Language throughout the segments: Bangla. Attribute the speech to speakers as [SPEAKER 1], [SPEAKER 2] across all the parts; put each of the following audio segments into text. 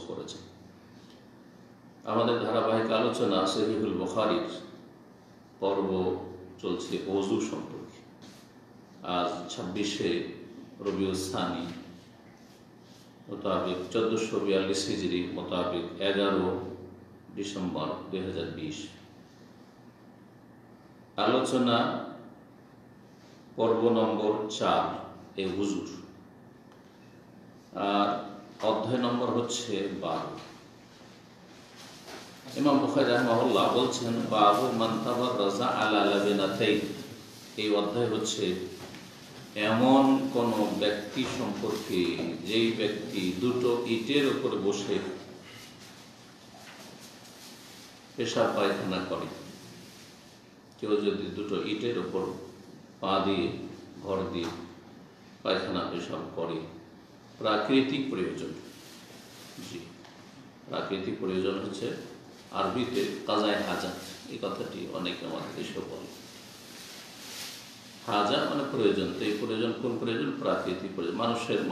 [SPEAKER 1] করেছেন। আমাদের ধারাবাহিক আলোচনা সহিহুল বুখারীর পর্ব চলছে ওযু সম্পর্কে। আজ 26শে রবিউল সানি মোতাবেক 1442 হিজরি মোতাবেক 11 ডিসেম্বর 2020। আলোচনা পর্ব নম্বর 4 এ হুজুর, আর অধ্যায় নম্বর হচ্ছে 12। ইমাম বুখারী রাহিমাহুল্লাহ বলছেন, বাবু মান তাবাররাজা আলা লাবিনাতাইন। এই অধ্যায় হচ্ছে এমন কোন ব্যক্তি সম্পর্কে যেই ব্যক্তি দুটো ইটের উপর বসে পেশাব পায়খানা করে। কেউ যদি দুটো ইটের উপর পা দিয়ে ভর দিয়ে পায়খানা পেশাব করে, প্রাকৃতিক প্রয়োজন। জি, প্রাকৃতিক প্রয়োজন হচ্ছে আরবিতে কাজায় হাজাত। এই কথাটি অনেকে আমাদের দেশে বলে। হাজা মানে প্রয়োজন। তো এই প্রয়োজন কোন প্রয়োজন? প্রাকৃতিক প্রয়োজন।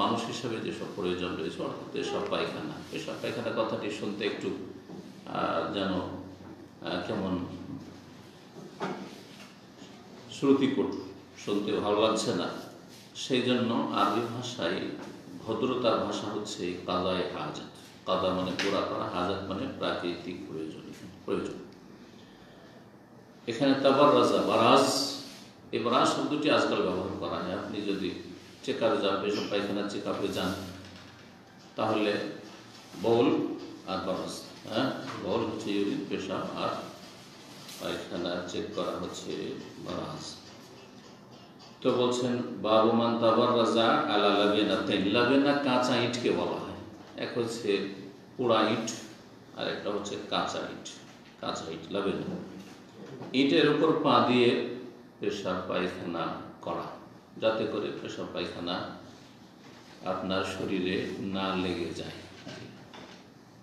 [SPEAKER 1] মানুষ হিসাবে যেসব প্রয়োজন রয়েছে, অর্থাৎ পেশাব পায়খানা। পেশাব পায়খানা কথাটি শুনতে একটু যেন কেমন শ্রুতিকটু, শুনতে ভালো লাগছে না। সেই জন্য আরবি ভাষায় ভদ্রতার ভাষা হচ্ছে কাজায় হাজাত। কাদা মানে পুরা করা, হাজাত মানে প্রাকৃতিক প্রয়োজন। এখানে তাবাররাজা, বারাজ, এই বারাজ শব্দটি আজকাল ব্যবহার করা হয়। আপনি যদি চেকআপে যান, পেশাব পায়খানা চেকআপে যান, তাহলে বউল আর বারাজ, বউল হচ্ছে ইউরিন, পেশাব, আর পায়খানা চেক করা হচ্ছে বারাজ। তো বলছেন, বাবু মান তাবাররাজা আলা লাবিনাতাইন। লাবিনা কাঁচা ইটকে বলা হয়। এক হচ্ছে পোড়া ইট, আর একটা হচ্ছে কাঁচা ইট। কাঁচা ইট লাবিনা, ইটের উপর পা দিয়ে পেশাব পায়খানা করা, যাতে করে পেশাব পায়খানা আপনার শরীরে না লেগে যায়।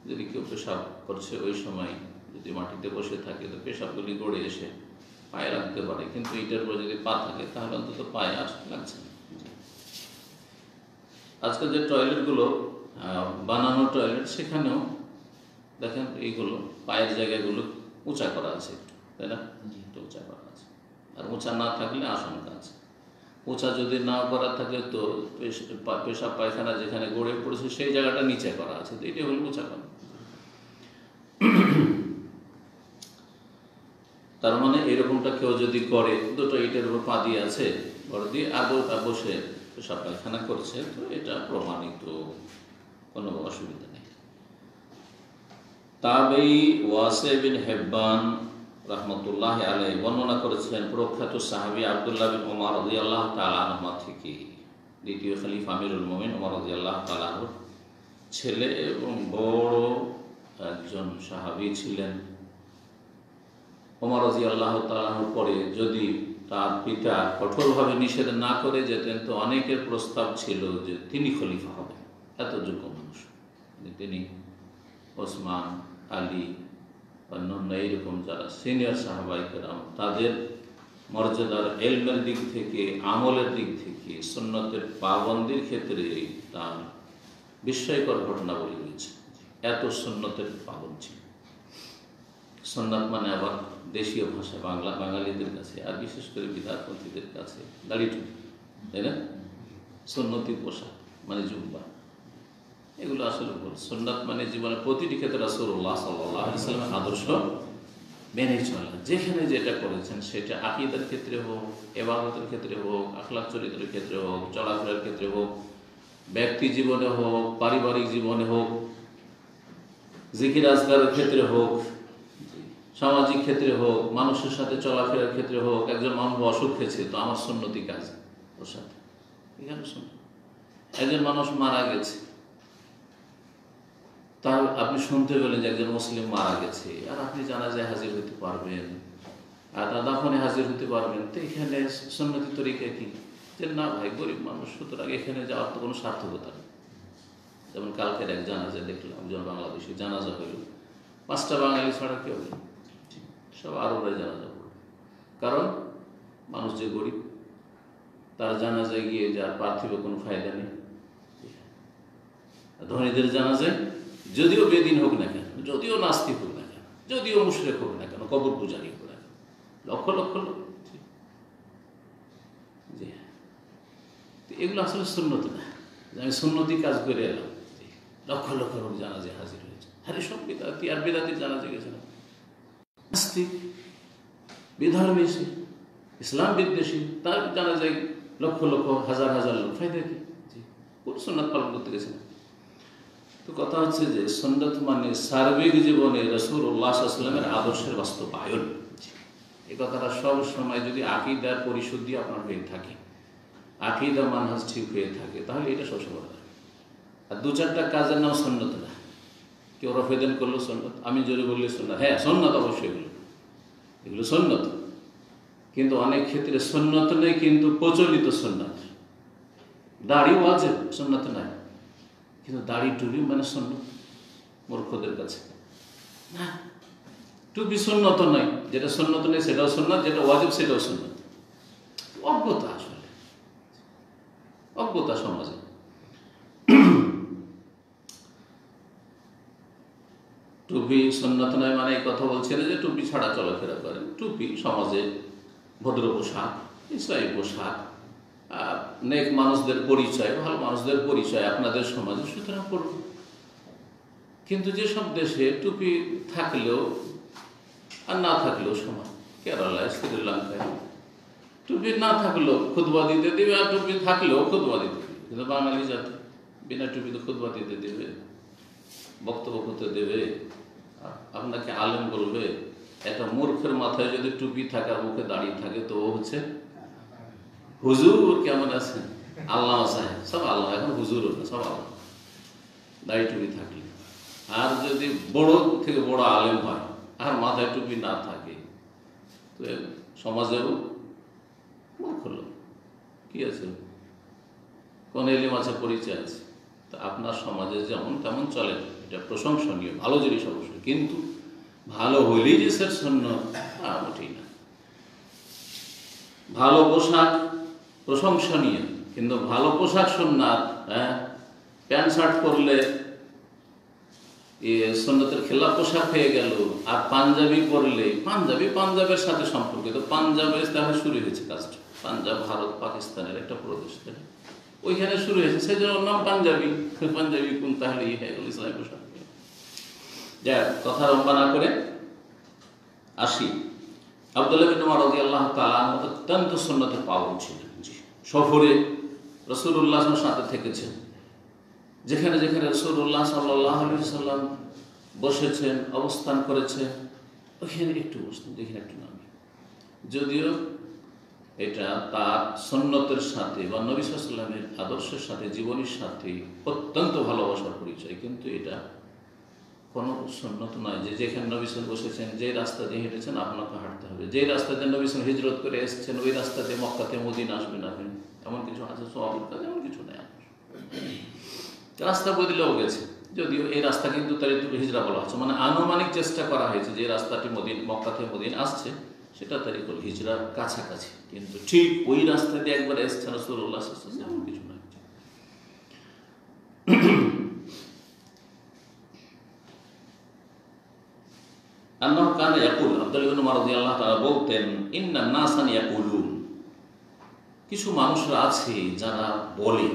[SPEAKER 1] যদি কেউ পেশাব করছে ওই সময় যদি মাটিতে বসে থাকে, তো পেশাবগুলি গড়ে এসে পায়ে রাখতে পারে, কিন্তু ইটের উপর যদি পা থাকে তাহলে অন্তত পায়ে আর লাগছে না। আজকাল যে টয়লেটগুলো বানানো টয়লেট, সেখানেও দেখেন এইগুলো পায়ের জায়গাগুলো উঁচা করা আছে একটু, তাই না? একটু উঁচা করা আছে। আর উঁচা না থাকলে আশঙ্কা আছে। উঁচা যদি না করা থাকে তো পেশাব পায়খানা যেখানে গড়ে পড়েছে সেই জায়গাটা নিচে করা আছে, তো এটাই হলো উঁচা করা। তার মানে এরকমটা কেউ যদি করে, দুটো ইটের উপর পা দিয়ে আছে, ঘর দিয়ে বসে পেশাব পায়খানা করছে, তো এটা প্রমাণিত, কোনো অসুবিধা নেই। তাবেই ওয়াসে বিন হেব্বান রাহমাতুল্লাহি আলাইহি বর্ণনা করেছেন প্রখ্যাত সাহাবী আব্দুল্লাহ বিন ওমর রাদিয়াল্লাহু তাআলা আনহু থেকে। দ্বিতীয় খলিফা আমিরুল মুমিনিন ওমর রাদিয়াল্লাহু তাআলা আনহুর ছেলে এবং বড় একজন সাহাবী ছিলেন। ওমর রাদিয়াল্লাহু তাআলা আনহুর পরে যদি তার পিতা কঠোরভাবে নিষেধ না করে যেতেন, তো অনেকের প্রস্তাব ছিল যে তিনি খলিফা হবেন। এত যোগ্য মানুষ তিনি। ওসমান, আলী, অন্যান্য এইরকম যারা সিনিয়র সাহাবায়ে কেরাম, তাদের মর্যাদার ইলমের দিক থেকে, আমলের দিক থেকে, সুন্নতের পাবন্দির ক্ষেত্রে তার বিস্ময়কর ঘটনাবলী রয়েছে। এত সুন্নতের পাবন্দ ছিল। সুন্নাত মানে আবার দেশীয় ভাষা, বাঙালিদের কাছে, আর বিশেষ করে বিদাতপন্থীদের কাছে দাড়ি টুপি, তাই না? সুন্নতি পোশাক মানে জুব্বা, এগুলো আসলে ভুল। সুন্নাত মানে জীবনের প্রতিটি ক্ষেত্রে রাসূলুল্লাহ সাল্লাল্লাহু আলাইহি ওয়াসাল্লামের আদর্শ মেনে চলা। যেখানে যেটা করেছেন সেটা আকীদার ক্ষেত্রে হোক, ইবাদতের ক্ষেত্রে হোক, আখলাক চরিত্রের ক্ষেত্রে হোক, চলাফেরার ক্ষেত্রে হোক, ব্যক্তি জীবনে হোক, পারিবারিক জীবনে হোক, জিকির আজকারের ক্ষেত্রে হোক, সামাজিক ক্ষেত্রে হোক, মানুষের সাথে চলাফেরার ক্ষেত্রে হোক। একজন মানুষ অসুখ হয়েছে, তো আমার সুন্নতি কাজ ওর সাথে, এখানে শুনুন। একজন মানুষ মারা গেছে, তার আপনি শুনতে পেলেন যে একজন মুসলিম মারা গেছে, আর আপনি জানাজায় হাজির হতে পারবেন, আর তার দাফনে হাজির হতে পারবেন, তো এখানে সুন্নতি তরিকা কি? যে না ভাই, গরিব মানুষ, সুতরাং এখানে যাওয়ার তো কোনো সার্থকতা নেই। যেমন কালকের এক জানাজা দেখলাম, একজন বাংলাদেশি জানাজা হইল, 5টা বাঙালি ছাড়া কেউ নেই, সব আরবরাই জানাজা করল। কারণ মানুষ যে গরিব, তার জানাজায় গিয়ে যার পার্থিব কোনো ফায়দা নেই। ধনীদের জানাজায় যদিও বেদিন হোক না কেন, যদিও নাস্তিক হোক না কেন, যদিও মুশরিক হোক না কেন, কবর পূজারী হোক না কেন, লক্ষ লক্ষ লোক। জি, এগুলো আসলে সুন্নত না। আমি সুন্নতি কাজ করে এলাম, লক্ষ লক্ষ লোক জানাজে হাজির হয়েছে। আরে সব বিদাতি, আর বিদাতির জানাজে গেছে না, নাস্তিক বিধর্মী, ইসলাম বিদ্বেষী, তার জানাজায় লক্ষ লক্ষ হাজার হাজার লোক, ফায়দা কি? জি, কোন সুন্নাত পালন করতে গেছে না। তো কথা হচ্ছে যে সুন্নাত মানে সার্বিক জীবনে রাসূলুল্লাহ সাল্লাল্লাহু আলাইহি ওয়াসাল্লামের আদর্শের বাস্তবায়ন। এই কথাটা সব সময় যদি আকীদার পরিশুদ্ধি আপনার হয়ে থাকে, আকীদা মানহাজ ঠিক হয়ে থাকে, তাহলে এটা সবসময় বলা। আর দু চারটা কাজের নাম সুন্নত না। কেউ রফেদান করলো সুন্নত, আমি জোরে বললে সুন্নাত, হ্যাঁ সুন্নাত অবশ্যই, এগুলো সুন্নত, কিন্তু অনেক ক্ষেত্রে সুন্নত নেই, কিন্তু প্রচলিত সুন্নাত। দাড়ি ওয়াজিব, সুন্নত নাই, কিন্তু দাড়ি টুপি মানে সুন্নত মূর্খদের কাছে। না, টুপি সুন্নত নয়, যেটা সুন্নত নেই সেটাও সুন্নাত, যেটা ওয়াজিব সেটাও সুন্নাত। অজ্ঞতা, আসলে অজ্ঞতা সমাজে। টুপি সুন্নত নয় মানে এই কথা বলছে না যে টুপি ছাড়া চলাফেরা করেন। টুপি সমাজে ভদ্র পোশাক, ইসলামী পোশাক, নেক মানুষদের পরিচয়, ভালো মানুষদের পরিচয় আপনাদের সমাজে, সুতরাং করব। কিন্তু যেসব দেশে টুপি থাকলেও আর না থাকলেও সমান, কেরালায়, শ্রীলঙ্কায় টুপি না থাকলেও খুতবা দিতে দেবে, আর টুপি থাকলেও খুতবা দিতে দেবে। কিন্তু বাঙালি জাতি বিনা টুপিতে খুতবা দিতে দেবে, বক্তব্য করতে দেবে, আপনাকে আলেম বলবে। একটা মূর্খের মাথায় যদি টুপি থাকে আর মুখে দাঁড়িয়ে থাকে, তো ও হচ্ছে হুজুর। কেমন আছেন? আল্লাহ সাহেব, সব আল্লাহ, এখন হুজুর না, সব আল্লাহ দাড়ি টুপি থাকলে। আর যদি বড় থেকে বড় আলেম হয় আর মাথায় টুপি না থাকে, তো সমাজেও মূর্খ লোক। কি আছে, কোন এলিম আছে, পরিচয় আছে। তা আপনার সমাজে যেমন তেমন চলে, এটা প্রশংসনীয়, ভালো জিনিস অবশ্যই, কিন্তু ভালো হইলেই যে স্যার সুন্নাত, তা মোটেই না। ভালো পোশাক প্রশংসনীয়, কিন্তু ভালো পোশাক সুন্নাত। হ্যাঁ, প্যান্ট শার্ট পরলে সুন্নতের খেলাফ পোশাক হয়ে গেল। আর পাঞ্জাবি পরলে, পাঞ্জাবের সাথে সম্পর্কিত, পাঞ্জাবে তাহলে শুরু হয়েছে কাজটা। পাঞ্জাব ভারত পাকিস্তানের একটা প্রদেশ, ওইখানে শুরু হয়েছে, সেই জন্য নাম পাঞ্জাবি। পাঞ্জাবি কোন তাহলে হয়ে গেল ইসলামী পোশাক। যা, কথা লম্বা না করে আসি। আব্দুল্লাহ বিন উমর রাদিয়াল্লাহু তাআলা অত্যন্ত সুন্নতের পালন ছিলেন। জি, সফরে রাসূলুল্লাহ সাল্লাল্লাহু আলাইহি ওয়াসাল্লামের সাথে থেকেছেন। যেখানে যেখানে রাসূলুল্লাহ সাল্লাল্লাহু আলাইহি ওয়াসাল্লাম বসেছেন, অবস্থান করেছেন, ওইখানে একটু বসতেন, যেখানে একটু নামে। যদিও এটা তার সুন্নতের সাথে বা নবী সাল্লাল্লাহু আলাইহি ওয়াসাল্লামের আদর্শের সাথে, জীবনীর সাথে অত্যন্ত ভালোবাসার পরিচয়, কিন্তু এটা কোনো সুন্নত নয় যে যেখানে নবী সাল্লাল্লাহু আলাইহি ওয়াসাল্লাম বসেছেন, যে রাস্তা দিয়ে হেঁটেছেন আপনাকে হাঁটতে হবে। যে রাস্তা দিয়ে নবী সাল্লাল্লাহু আলাইহি ওয়াসাল্লাম হিজরত করে এসেছেন, ওই রাস্তা দিয়ে মক্কা থেকে মদিনা আসবেন আপনি, এমন কিছু আছে? সওয়াবের কাজ এমন কিছু নেই। রাস্তা বদলেও গেছে, যদিও এই রাস্তা কিন্তু তারিকুল হিজরা বলা হচ্ছে, মানে আনুমানিক চেষ্টা করা হয়েছে যে রাস্তাটি মক্কা থেকে মদিনা আসছে সেটা তারিকুল হিজরার কাছাকাছি, কিন্তু ঠিক ওই রাস্তা দিয়ে একবার এসছেন রাসূলুল্লাহ সাল্লাল্লাহু আলাইহি ওয়াসাল্লাম, এমন কিছু নয়। আল্লাহ কানা ইয়াকুল, আব্দুল্লাহ ইবনে উমর রাদিয়াল্লাহু তাআলা বলতেন, ইন্নান নাসান ইয়াকুলুন, কিছু মানুষরা আছে যারা বলে,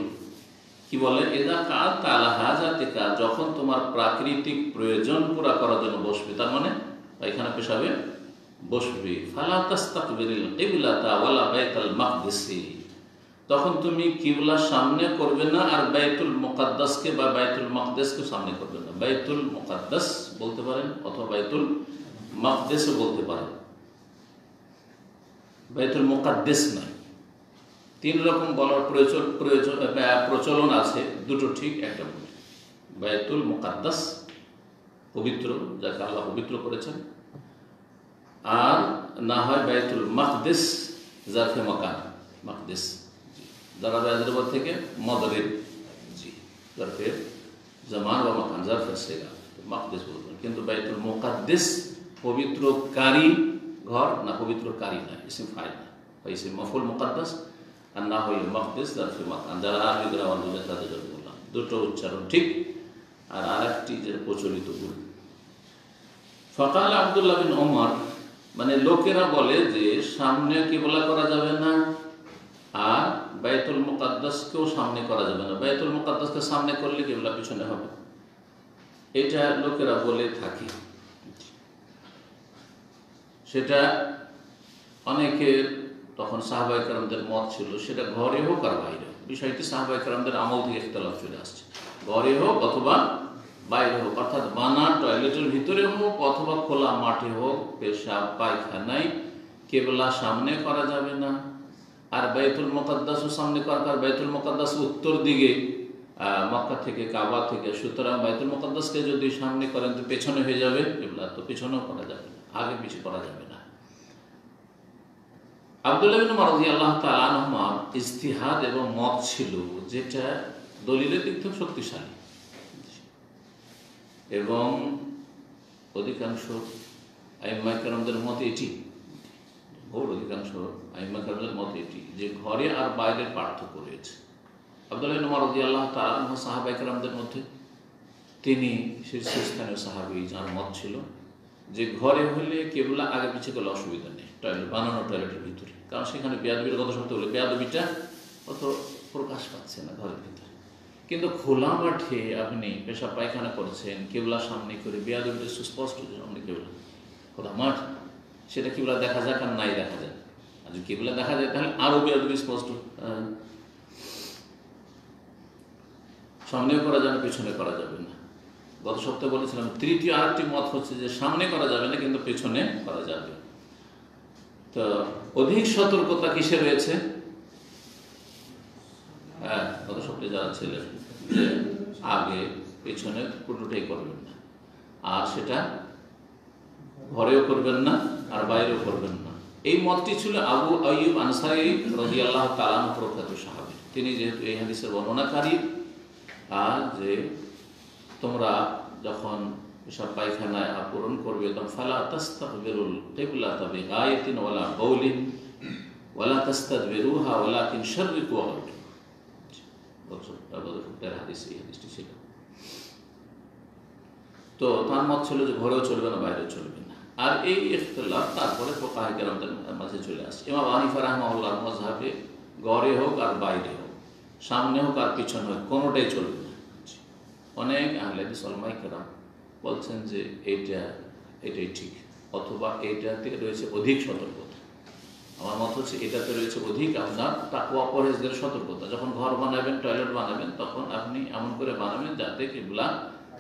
[SPEAKER 1] কি বলে, এদা কাল তালা হাজাতিকা, যখন তোমার প্রাকৃতিক প্রয়োজন পুরা করার জন্য বসবে, তার মানে পায়খানা পেশাবে বসবে, ফালা তাস্তাকবিরিল কিবলাতা ওয়ালা বাইতুল মাকদিসি, তখন তুমি কিবলার সামনে করবে না, আর বাইতুল মুকাদ্দাসকে বা বাইতুল মাকদিসকে সামনে করবে না। বাইতুল মুকাদ্দাস বলতে পারেন, অথবা বাইতুল মাকদিসও বলতে পারেন, বাইতুল মুকাদ্দাস নয়। তিন রকম বলার প্রচলন আছে, দুটো ঠিক, একটা ভুল। বাইতুল মুকাদ্দাস পবিত্র, যাকে আল্লাহ পবিত্র করেছেন, আর না হয় বাইতুল মাকদিস, জারফে মাকান, মাকদিস যারা হায়দ্রাবাদ থেকে মদরেব, জি, জারফে জামান বা মাকান, জারফে সেগা, মাকদিস বলবেন। কিন্তু বাইতুল মুকাদ্দিস পবিত্রকারী ঘর না, পবিত্রকারী না, ইসিম ফাইল না, বা ইসিম মফুল মুকাদ্দাস, আর না হইলে মাকদিস, জারফে মাকান। যারা আরবি গ্রামার বুঝে তাদের জন্য বললাম, দুটো উচ্চারণ ঠিক। আর আরেকটি যে প্রচলিত ভুল। ফাকাল আব্দুল্লাহ বিন ওমর, মানে লোকেরা বলে যে সামনে কিবলা করা যাবে না আর বাইতুল মুকাদ্দাসকেও সামনে করা যাবে না, বাইতুল মুকাদ্দাসকে সামনে করলে কিবলা পিছনে হবে, এটা লোকেরা বলে থাকে। সেটা অনেকের তখন সাহাবায়ে কেরামদের মত ছিল, সেটা ঘরে হোক আর বাইরে হোক। বিষয়টি সাহাবায়ে কেরামদের আমল থেকে ইখতিলাফ চলে আসছে, ঘরে হোক অথবা বাইরে হোক, অর্থাৎ বানা টয়লেটের ভিতরে হোক অথবা খোলা মাঠে হোক, পেশাব পায়খানায় কেবলা সামনে করা যাবে না। আর বাইতুল মুকাদ্দাসও সামনে করা, আর বাইতুল মুকাদ্দাস উত্তর দিকে মক্কা থেকে, কাবা থেকে, সুতরাং বাইতুল মুকাদ্দাসকে যদি সামনে করেন তো পেছনে হয়ে যাবে কেবলা, তো পেছনেও করা যাবে না, আগে পিছিয়ে করা যাবে না। আব্দুল্লাহ বিন ওমর রাদিয়াল্লাহু তাআলা আনহুমা ইজতিহাদ এবং মত ছিল যেটা দলিলের দিক থেকে শক্তিশালী, এবং অধিকাংশ আইম্মায়ে কেরামদের মত এটি, অধিকাংশ আইম্মায়ে কেরামদের মত এটি যে ঘরে আর বাইরের পার্থক্য রয়েছে। আব্দুল্লাহ বিন ওমর রাদিয়াল্লাহু তাআলা আনহু সাহাবায়ে কেরামদের মধ্যে তিনি শীর্ষস্থানীয় সাহাবী, যার মত ছিল যে ঘরে হলে কেবলা আগে পিছিয়ে গেলে অসুবিধা নেই, টয়লেট বানানো টয়লেটের ভিতরে, কারণ সেখানে বেয়াদবির কথা শব্দ বলে বেয়াদবিটা অত প্রকাশ পাচ্ছে না ঘরের ভিতরে। কিন্তু খোলা মাঠে আপনি পেশাব পায়খানা করছেন কেবলা সামনে করে, বেয়াদবিটা সুস্পষ্ট সামনে কেবলা, খোলা মাঠ, সেটা কেবলা দেখা যাক আর নাই দেখা যায়, আর যদি কেবলা দেখা যায় তাহলে আরো বেয়াদবি স্পষ্ট। সামনেও করা যাবে, পেছনে করা যাবে না। গত সপ্তাহে বলেছিলাম তৃতীয় আরেকটি মত হচ্ছে যে সামনে করা যাবে না কিন্তু পেছনে করা যাবে। তো অধিক সতর্কতা কিসে রয়েছে? হ্যাঁ, গত সপ্তাহে যারা ছিলেন যে আগে পেছনে পুরোটাই করবেন না, আর সেটা ঘরেও করবেন না আর বাইরেও করবেন না। এই মতটি ছিল আবু আইয়ুব আনসারী রাদিয়াল্লাহু তাআলা আনহু প্রখ্যাত সাহাবী। তিনি যেহেতু এই হাদিসের বর্ণনাকারী, যে তোমরা যখন পেশাব পায়খানায় পূরণ করবে তখন ফালা তাস্তাকবিরুল কিবলাতা বিগায়াতিন ওয়ালা বাউলিন ওয়ালা তাস্তাদবিরুহা ওয়ালাকিন শাররিকু ওয়া গাররিবু। বছর হাদিস, এই হাদিসটি ছিল। তো তার মত ছিল যে ঘরেও চলবে না, বাইরেও চলবে না। আর এই ইখতিলাফ তারপরে ফুকাহায়ে কেরামদের মাঝে চলে আসে। ইমাম হানিফা রাহমাহুল্লাহর মাযহাবে ঘরে হোক আর বাইরে হোক, সামনে হোক আর পিছনে হোক, কোনোটাই চলবে না। অনেক আহলে হাদিস উলামায়ে কেরাম বলছেন যে এটাই ঠিক, অথবা এইটাতে রয়েছে অধিক সতর্কতা। আমার মত হচ্ছে এটাতে রয়েছে অধিক আপনার তাকওয়া পরহেজগারের সতর্কতা। যখন ঘর বানাবেন, টয়লেট বানাবেন, তখন আপনি এমন করে বানাবেন যাতে কিবলা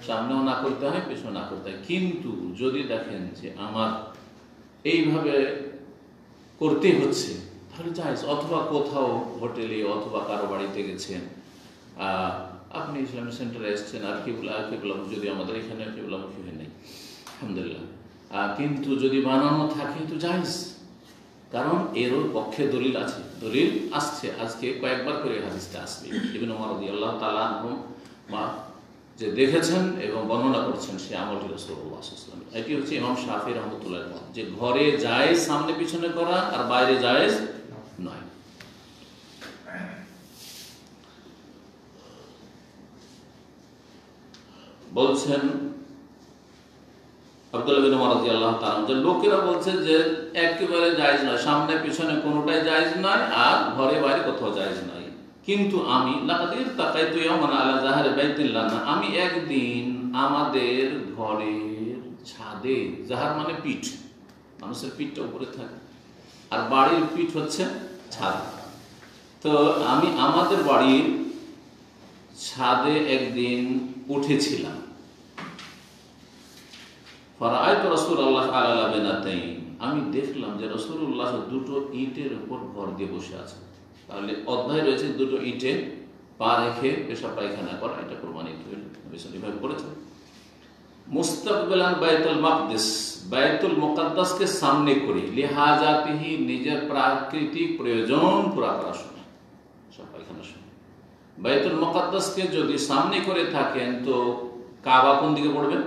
[SPEAKER 1] সামনেও না করতে হয়, পেছনে না করতে হয়। কিন্তু যদি দেখেন যে আমার এইভাবে করতে হচ্ছে তাহলে জায়েজ, অথবা কোথাও হোটেলে অথবা কারো বাড়িতে গেছেন, আপনি ইসলামিক সেন্টারে এসছেন আর কিবলা যদি আমাদের এখানে কিবলামুখী হয়ে নেই আলহামদুলিল্লাহ, কিন্তু যদি বানানো থাকে তো জায়েজ, কারণ এরও পক্ষে দলিল আছে, দলিল আসছে। আজকে কয়েকবার করে হাদিসটা আসবে। ইবনে ওমর রাদিয়াল্লাহু তাআলা আনহু যে দেখেছেন এবং বর্ণনা করছেন সে আমলটি রাসূলুল্লাহ সাল্লাল্লাহু আলাইহি ওয়াসাল্লাম। এটি হচ্ছে ইমাম শাফিঈ রাহমাতুল্লাহ মত যে ঘরে জায়েজ সামনে পিছনে করা আর বাইরে জায়েজ নয়। বলছেন আব্দুল্লাহ বিন ওমর রাদিয়াল্লাহু তাআলা যে লোকেরা বলছে যে একেবারে জায়েজ নয়, সামনে পিছনে কোনোটাই জায়েজ নয় আর ঘরে বাইরে কোথাও জায়েজ নয়। কিন্তু আমি লাকাদির তাকাইতু ইয়াওমান আলা জাহারি বাইতিল্লাহ, আমি একদিন আমাদের ঘরের ছাদে, জাহার মানে পিঠ, মানুষের পিঠটা উপরে থাকে আর বাড়ির পিঠ হচ্ছে ছাদ, তো আমি আমাদের বাড়ির ছাদে একদিন উঠেছিলাম। ফারাআইতু রাসূলুল্লাহ আলা লাবিনাতাইন, আমি দেখলাম যে রাসূলুল্লাহ দুটো ইটের উপর ভর দিয়ে বসে আছেন। তাহলে অধ্যায় রয়েছে দুটো ইটে পা রেখে পেশাব পায়খানা করা, এটা প্রমাণিত হইল, নবী সাল্লাল্লাহু আলাইহি করেছেন। মুস্তাকবিলান বাইতুল মাকদিস, বাইতুল মুকাদ্দাসকে সামনে করে, লিহাজাতিহি নিজের প্রাকৃতিক প্রয়োজন পুরা করার সময়, পেশাব পায়খানার সময় বাইতুল মুকাদ্দাসকে যদি সামনে করে থাকেন তো কাবা কোন দিকে পড়বে?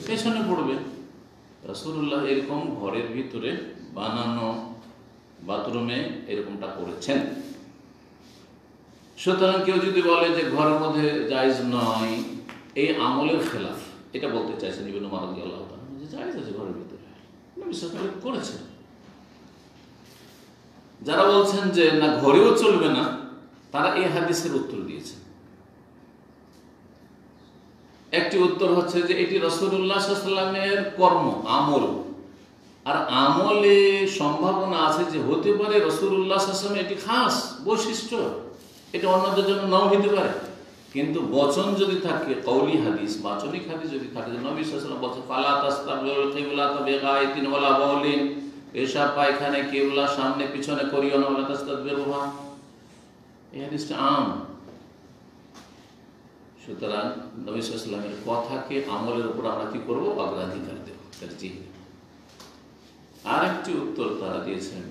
[SPEAKER 1] পেছনে পড়বে। রাসূলুল্লাহ এরকম ঘরের ভিতরে বানানো বাথরুমে এরকমটা করেছেন। সুতরাং কেউ যদি বলে যে ঘরের মধ্যে জায়েজ নয়, এই আমলের খেলাফ, এটা বলতে চাইছেন ইবনে উমর রাদিয়াল্লাহু তাআলা, যে জায়েজ আছে ঘরের ভিতরে, নবী সাল্লাল্লাহু আলাইহি ওয়াসাল্লাম করেছেন। যারা বলছেন যে না ঘরেও চলবে না, তারা এই হাদিসের উত্তর দিয়েছেন। একটি উত্তর হচ্ছে যে এটি রাসূলুল্লাহ সাল্লাল্লাহু আলাইহি ওয়াসাল্লামের কর্ম, আমল, আর আমলে সম্ভাবনা আছে যে হতে পারে রাসূলুল্লাহ সাল্লাল্লাহু আলাইহি ওয়াসাল্লামের এটি খাস বৈশিষ্ট্য, এটা অন্যদের জন্য নাও হতে পারে। কিন্তু বচন যদি থাকে, কওলি হাদিস, বাচনিক হাদিস যদি থাকে, যে নবী সাল্লাল্লাহু আলাইহি ওয়াসাল্লাম বলছেন ফালা তাসতাকবিলুল কিবলাতা বিগায়তিন ওয়ালা বাউলিন, পেশাব পায়খানা কিবলা সামনে পিছনে করিও না, ওয়ালা তাসতাকবিরুহা, এই হাদিসটা আম। সুতরাং নবী সাল্লাল্লাহু আলাইহি ওয়াসাল্লামের কথাকে আমলের উপর আমরা কি করব? অগ্রাধিকার দেব, তারজিহ। আর একটি উত্তর তারা দিয়েছেন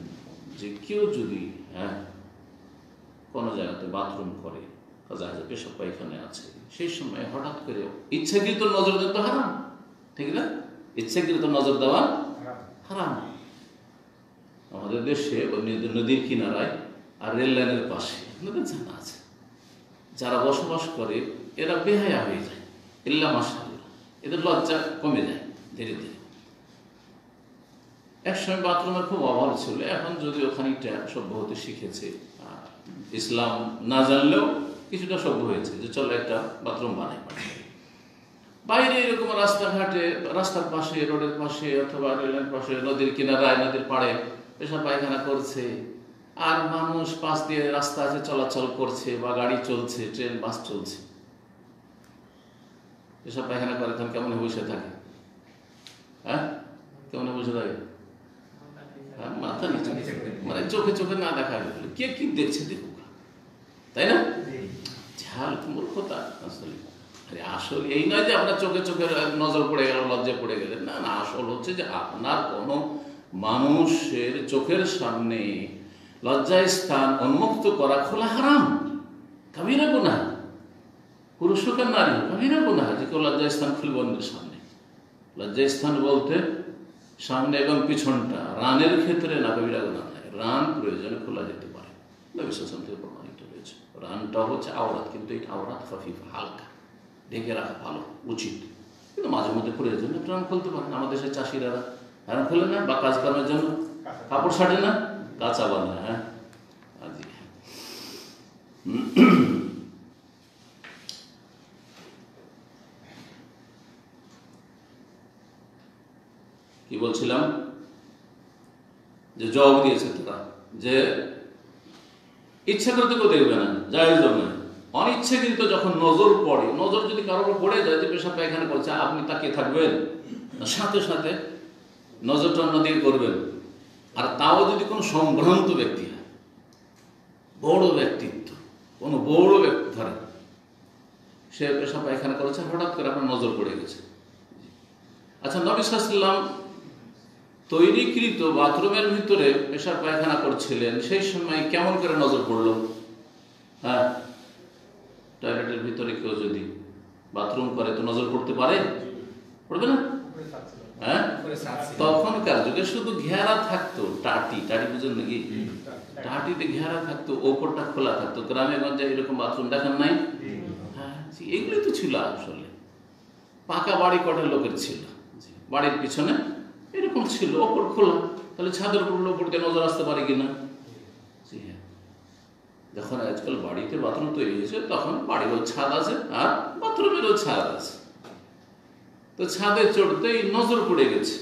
[SPEAKER 1] যে কেউ যদি কোনো জায়গাতে বাথরুম করে, পেশাব পায়খানা আছে, সেই সময় হঠাৎ করে ইচ্ছাকৃত নজর দেওয়া তো হারাম, ঠিক না? ইচ্ছাকৃত নজর দেওয়া হারাম। আমাদের দেশে নদীর কিনারায় আর রেল লাইনের পাশে আপনাদের জানা আছে, যারা বসবাস করে এরা বেহায়া হয়ে যায়, ইল্লা মাশাআল্লাহ, এদের লজ্জা কমে যায় ধীরে ধীরে। একসময় বাথরুমের খুব অভাব ছিল, এখন যদি ওখানেটা সভ্য হতে শিখেছে, ইসলাম না জানলেও কিছুটা সভ্য হয়েছে, যে চলো একটা বাথরুম বানাই। বাইরে এরকম রাস্তাঘাটে, রাস্তার পাশে, রোডের পাশে অথবা রেলের পাশে, নদীর কিনারায়, নদীর পাড়ে পেশাব পায়খানা করছে, আর মানুষ পাশ দিয়ে রাস্তা আছে চলাচল করছে, বা গাড়ি চলছে, ট্রেন বাস চলছে, পেশাব পায়খানা করে তখন কেমন বসে থাকে? কেমন বসে থাকে? মাথা নিচে, মানে চোখে চোখে না দেখা গেল কে কি দেখছে দেখুক, তাই না? ঝাল মূর্খতা আসলে। আসল এই নয় যে আপনার চোখে চোখে নজর পড়ে গেল, লজ্জা পড়ে গেলেন, না না, আসল হচ্ছে যে আপনার কোনো মানুষের চোখের সামনে লজ্জায় স্থান উন্মুক্ত করা খোলা হারাম, কাবিরা গুনাহ, পুরুষ হোক আর নারী, কাবিরা গুনাহ যে কেউ লজ্জায় স্থান খুলবে অন্যের সামনে। লজ্জায় স্থান বলতে সামনে এবং পিছনটা, রানের ক্ষেত্রে না, কাবিরা গুনাহ নয়, রান প্রয়োজনে খোলা যেতে পারে, নবী সাল্লাল্লাহু আলাইহি ওয়াসাল্লাম প্রমাণিত হয়েছে। রানটা হচ্ছে আওরাত, কিন্তু এই আওরাত খাফিফ, হালকা, ঢেকে রাখা ভালো, উচিত, কিন্তু মাঝে মধ্যে প্রয়োজনে রান খুলতে পারেন। আমাদের দেশের চাষিরা রান খোলে না, বা কাজ করার জন্য কাপড় ছাটে না, কাঁচা বানায়। কি বলছিলাম, যে জবাব দিয়েছে তারা যে ইচ্ছা করতে কেউ দেখবে না, জায়েজ না, অনিচ্ছাকৃত যখন নজর পড়ে, নজর যদি কারোর উপর পড়ে যায় যে পেশাব পায়খানা করছে, আপনি তাকিয়ে থাকবেন, সাথে সাথে নজরটা অন্যদিকে করবেন। আর তাও যদি কোনো সম্ভ্রান্ত ব্যক্তি হয়, বড় ব্যক্তিত্ব, কোনো বড় ব্যক্তি ধরে সে পেশাব পায়খানা করেছে, হঠাৎ করে আপনার নজর পড়ে গেছে। আচ্ছা, নবী সাল্লাল্লাহু আলাইহি ওয়াসাল্লাম তৈরিকৃত বাথরুমের ভিতরে পেশাব পায়খানা করছিলেন, সেই সময় কেমন করে নজর পড়লো? টয়লেটের ভিতরে কেউ যদি বাথরুম করে তো নজর পড়তে পারে, পড়বে না? তখনকার যুগে শুধু ঘেরা থাকতো, টাটি বুঝেন নাকি? টাটিতে ঘেরা থাকতো, ওপরটা খোলা থাকতো। গ্রামে গঞ্জে এরকম বাথরুম দেখেন নাই? এগুলি তো ছিল আসলে, পাকা বাড়ি কটার লোকের ছিল, বাড়ির পিছনে এরকম ছিল, ওপর খোলা, তাহলে ছাদের উপর দিয়ে নজর আসতে পারে কিনা? যখন আজকাল বাড়িতে বাথরুম তৈরি হয়েছে, তখন বাড়িরও ছাদ আছে আর বাথরুমেরও ছাদ আছে, তো ছাদে চড়তেই নজর পড়ে গেছে।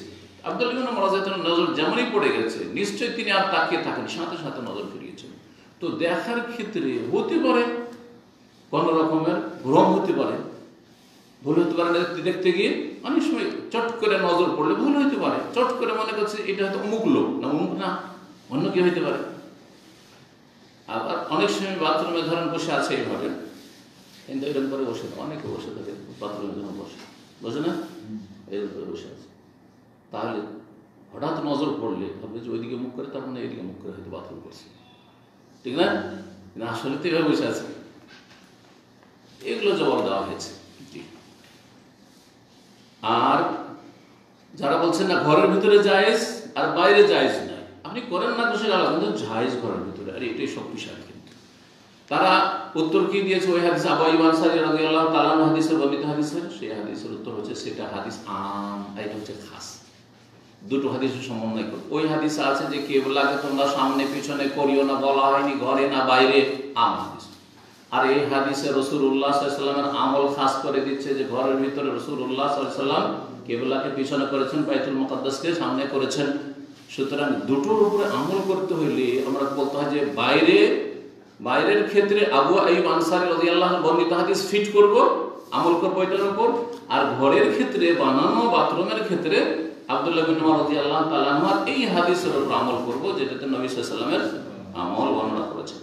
[SPEAKER 1] আব্দুল্লাহ ইবনে উমর রাদিয়াল্লাহু আনহু নজর যেমনই পড়ে গেছে, নিশ্চয়ই তিনি আর তাকিয়ে থাকেন, সাথে সাথে নজর ফিরিয়েছেন। তো দেখার ক্ষেত্রে হতে পারে কোন রকমের ভ্রম হতে পারে, ভুল হতে পারে, দেখতে গিয়ে অনেক সময় চট করে নজর পড়লে ভুল হইতে পারে, চট করে মনে করছে এটা হয়তো অমুক লোক, না অমুক না, অন্য কি হইতে পারে। আবার অনেক সময় বাথরুমে ধরেন বসে আছে এইভাবে, কিন্তু এরকম করে বসে, অনেকে বসে থাকে বাথরুমে যখন বসে না, এরকম করে বসে আছে, তাহলে হঠাৎ নজর পড়লে ভাববে যে ওইদিকে মুখ করে, তার মানে এদিকে মুখ করে হয়তো বাথরুম করছে, ঠিক না? আসলে তো এভাবে বসে আছে। এগুলো জবাব দেওয়া হয়েছে। আর যারা বলছেন না ঘরের ভিতরে জায়েজ আর বাইরে জায়েজ নাই, আপনি করেন না তো সেটা আলাদা, কিন্তু জায়েজ ঘরের ভিতরে, আর এটাই শক্তিশালী। কিন্তু তারা উত্তর কি দিয়েছে? ওই হাদিস আবু আইয়ুব আনসারী রাদিয়াল্লাহু তাআলা আনহু হাদিসের বর্ণিত হাদিসের, সেই হাদিসের উত্তর হচ্ছে সেটা হাদিস আম, এটা হচ্ছে খাস। দুটো হাদিসের সমন্বয় করে ওই হাদিসে আছে যে কিবলাকে তোমরা সামনে পিছনে করিও না, বলা হয়নি ঘরে না বাইরে, আম হাদিস। আর এই হাদিসে রাসূলুল্লাহ সাল্লাল্লাহু আলাইহি ওয়াসাল্লামের আমল খাস করে দিচ্ছে যে ঘরের ভিতরে রাসূলুল্লাহ সাল্লাল্লাহু আলাইহি ওয়াসাল্লাম কিবলাকে পিছনে করেছেন, বাইতুল মুকাদ্দাসকে সামনে করেছেন। সুতরাং দুটোর উপরে আমল করতে হইলে আমরা বলতে হয় যে বাইরের ক্ষেত্রে আবু আইয়ুব আনসারী রাদিয়াল্লাহু আনহু বর্ণিত হাদিস ফিট করব, আমল করব এটার উপর। আর ঘরের ক্ষেত্রে বানানো বাথরুমের ক্ষেত্রে আব্দুল্লাহ বিন উমর রাদিয়াল্লাহু তাআলা আনহু এই হাদিসের উপর আমল করব, যেটাতে নবী সাল্লাল্লাহু আলাইহি ওয়াসাল্লামের আমল বর্ণনা করেছেন।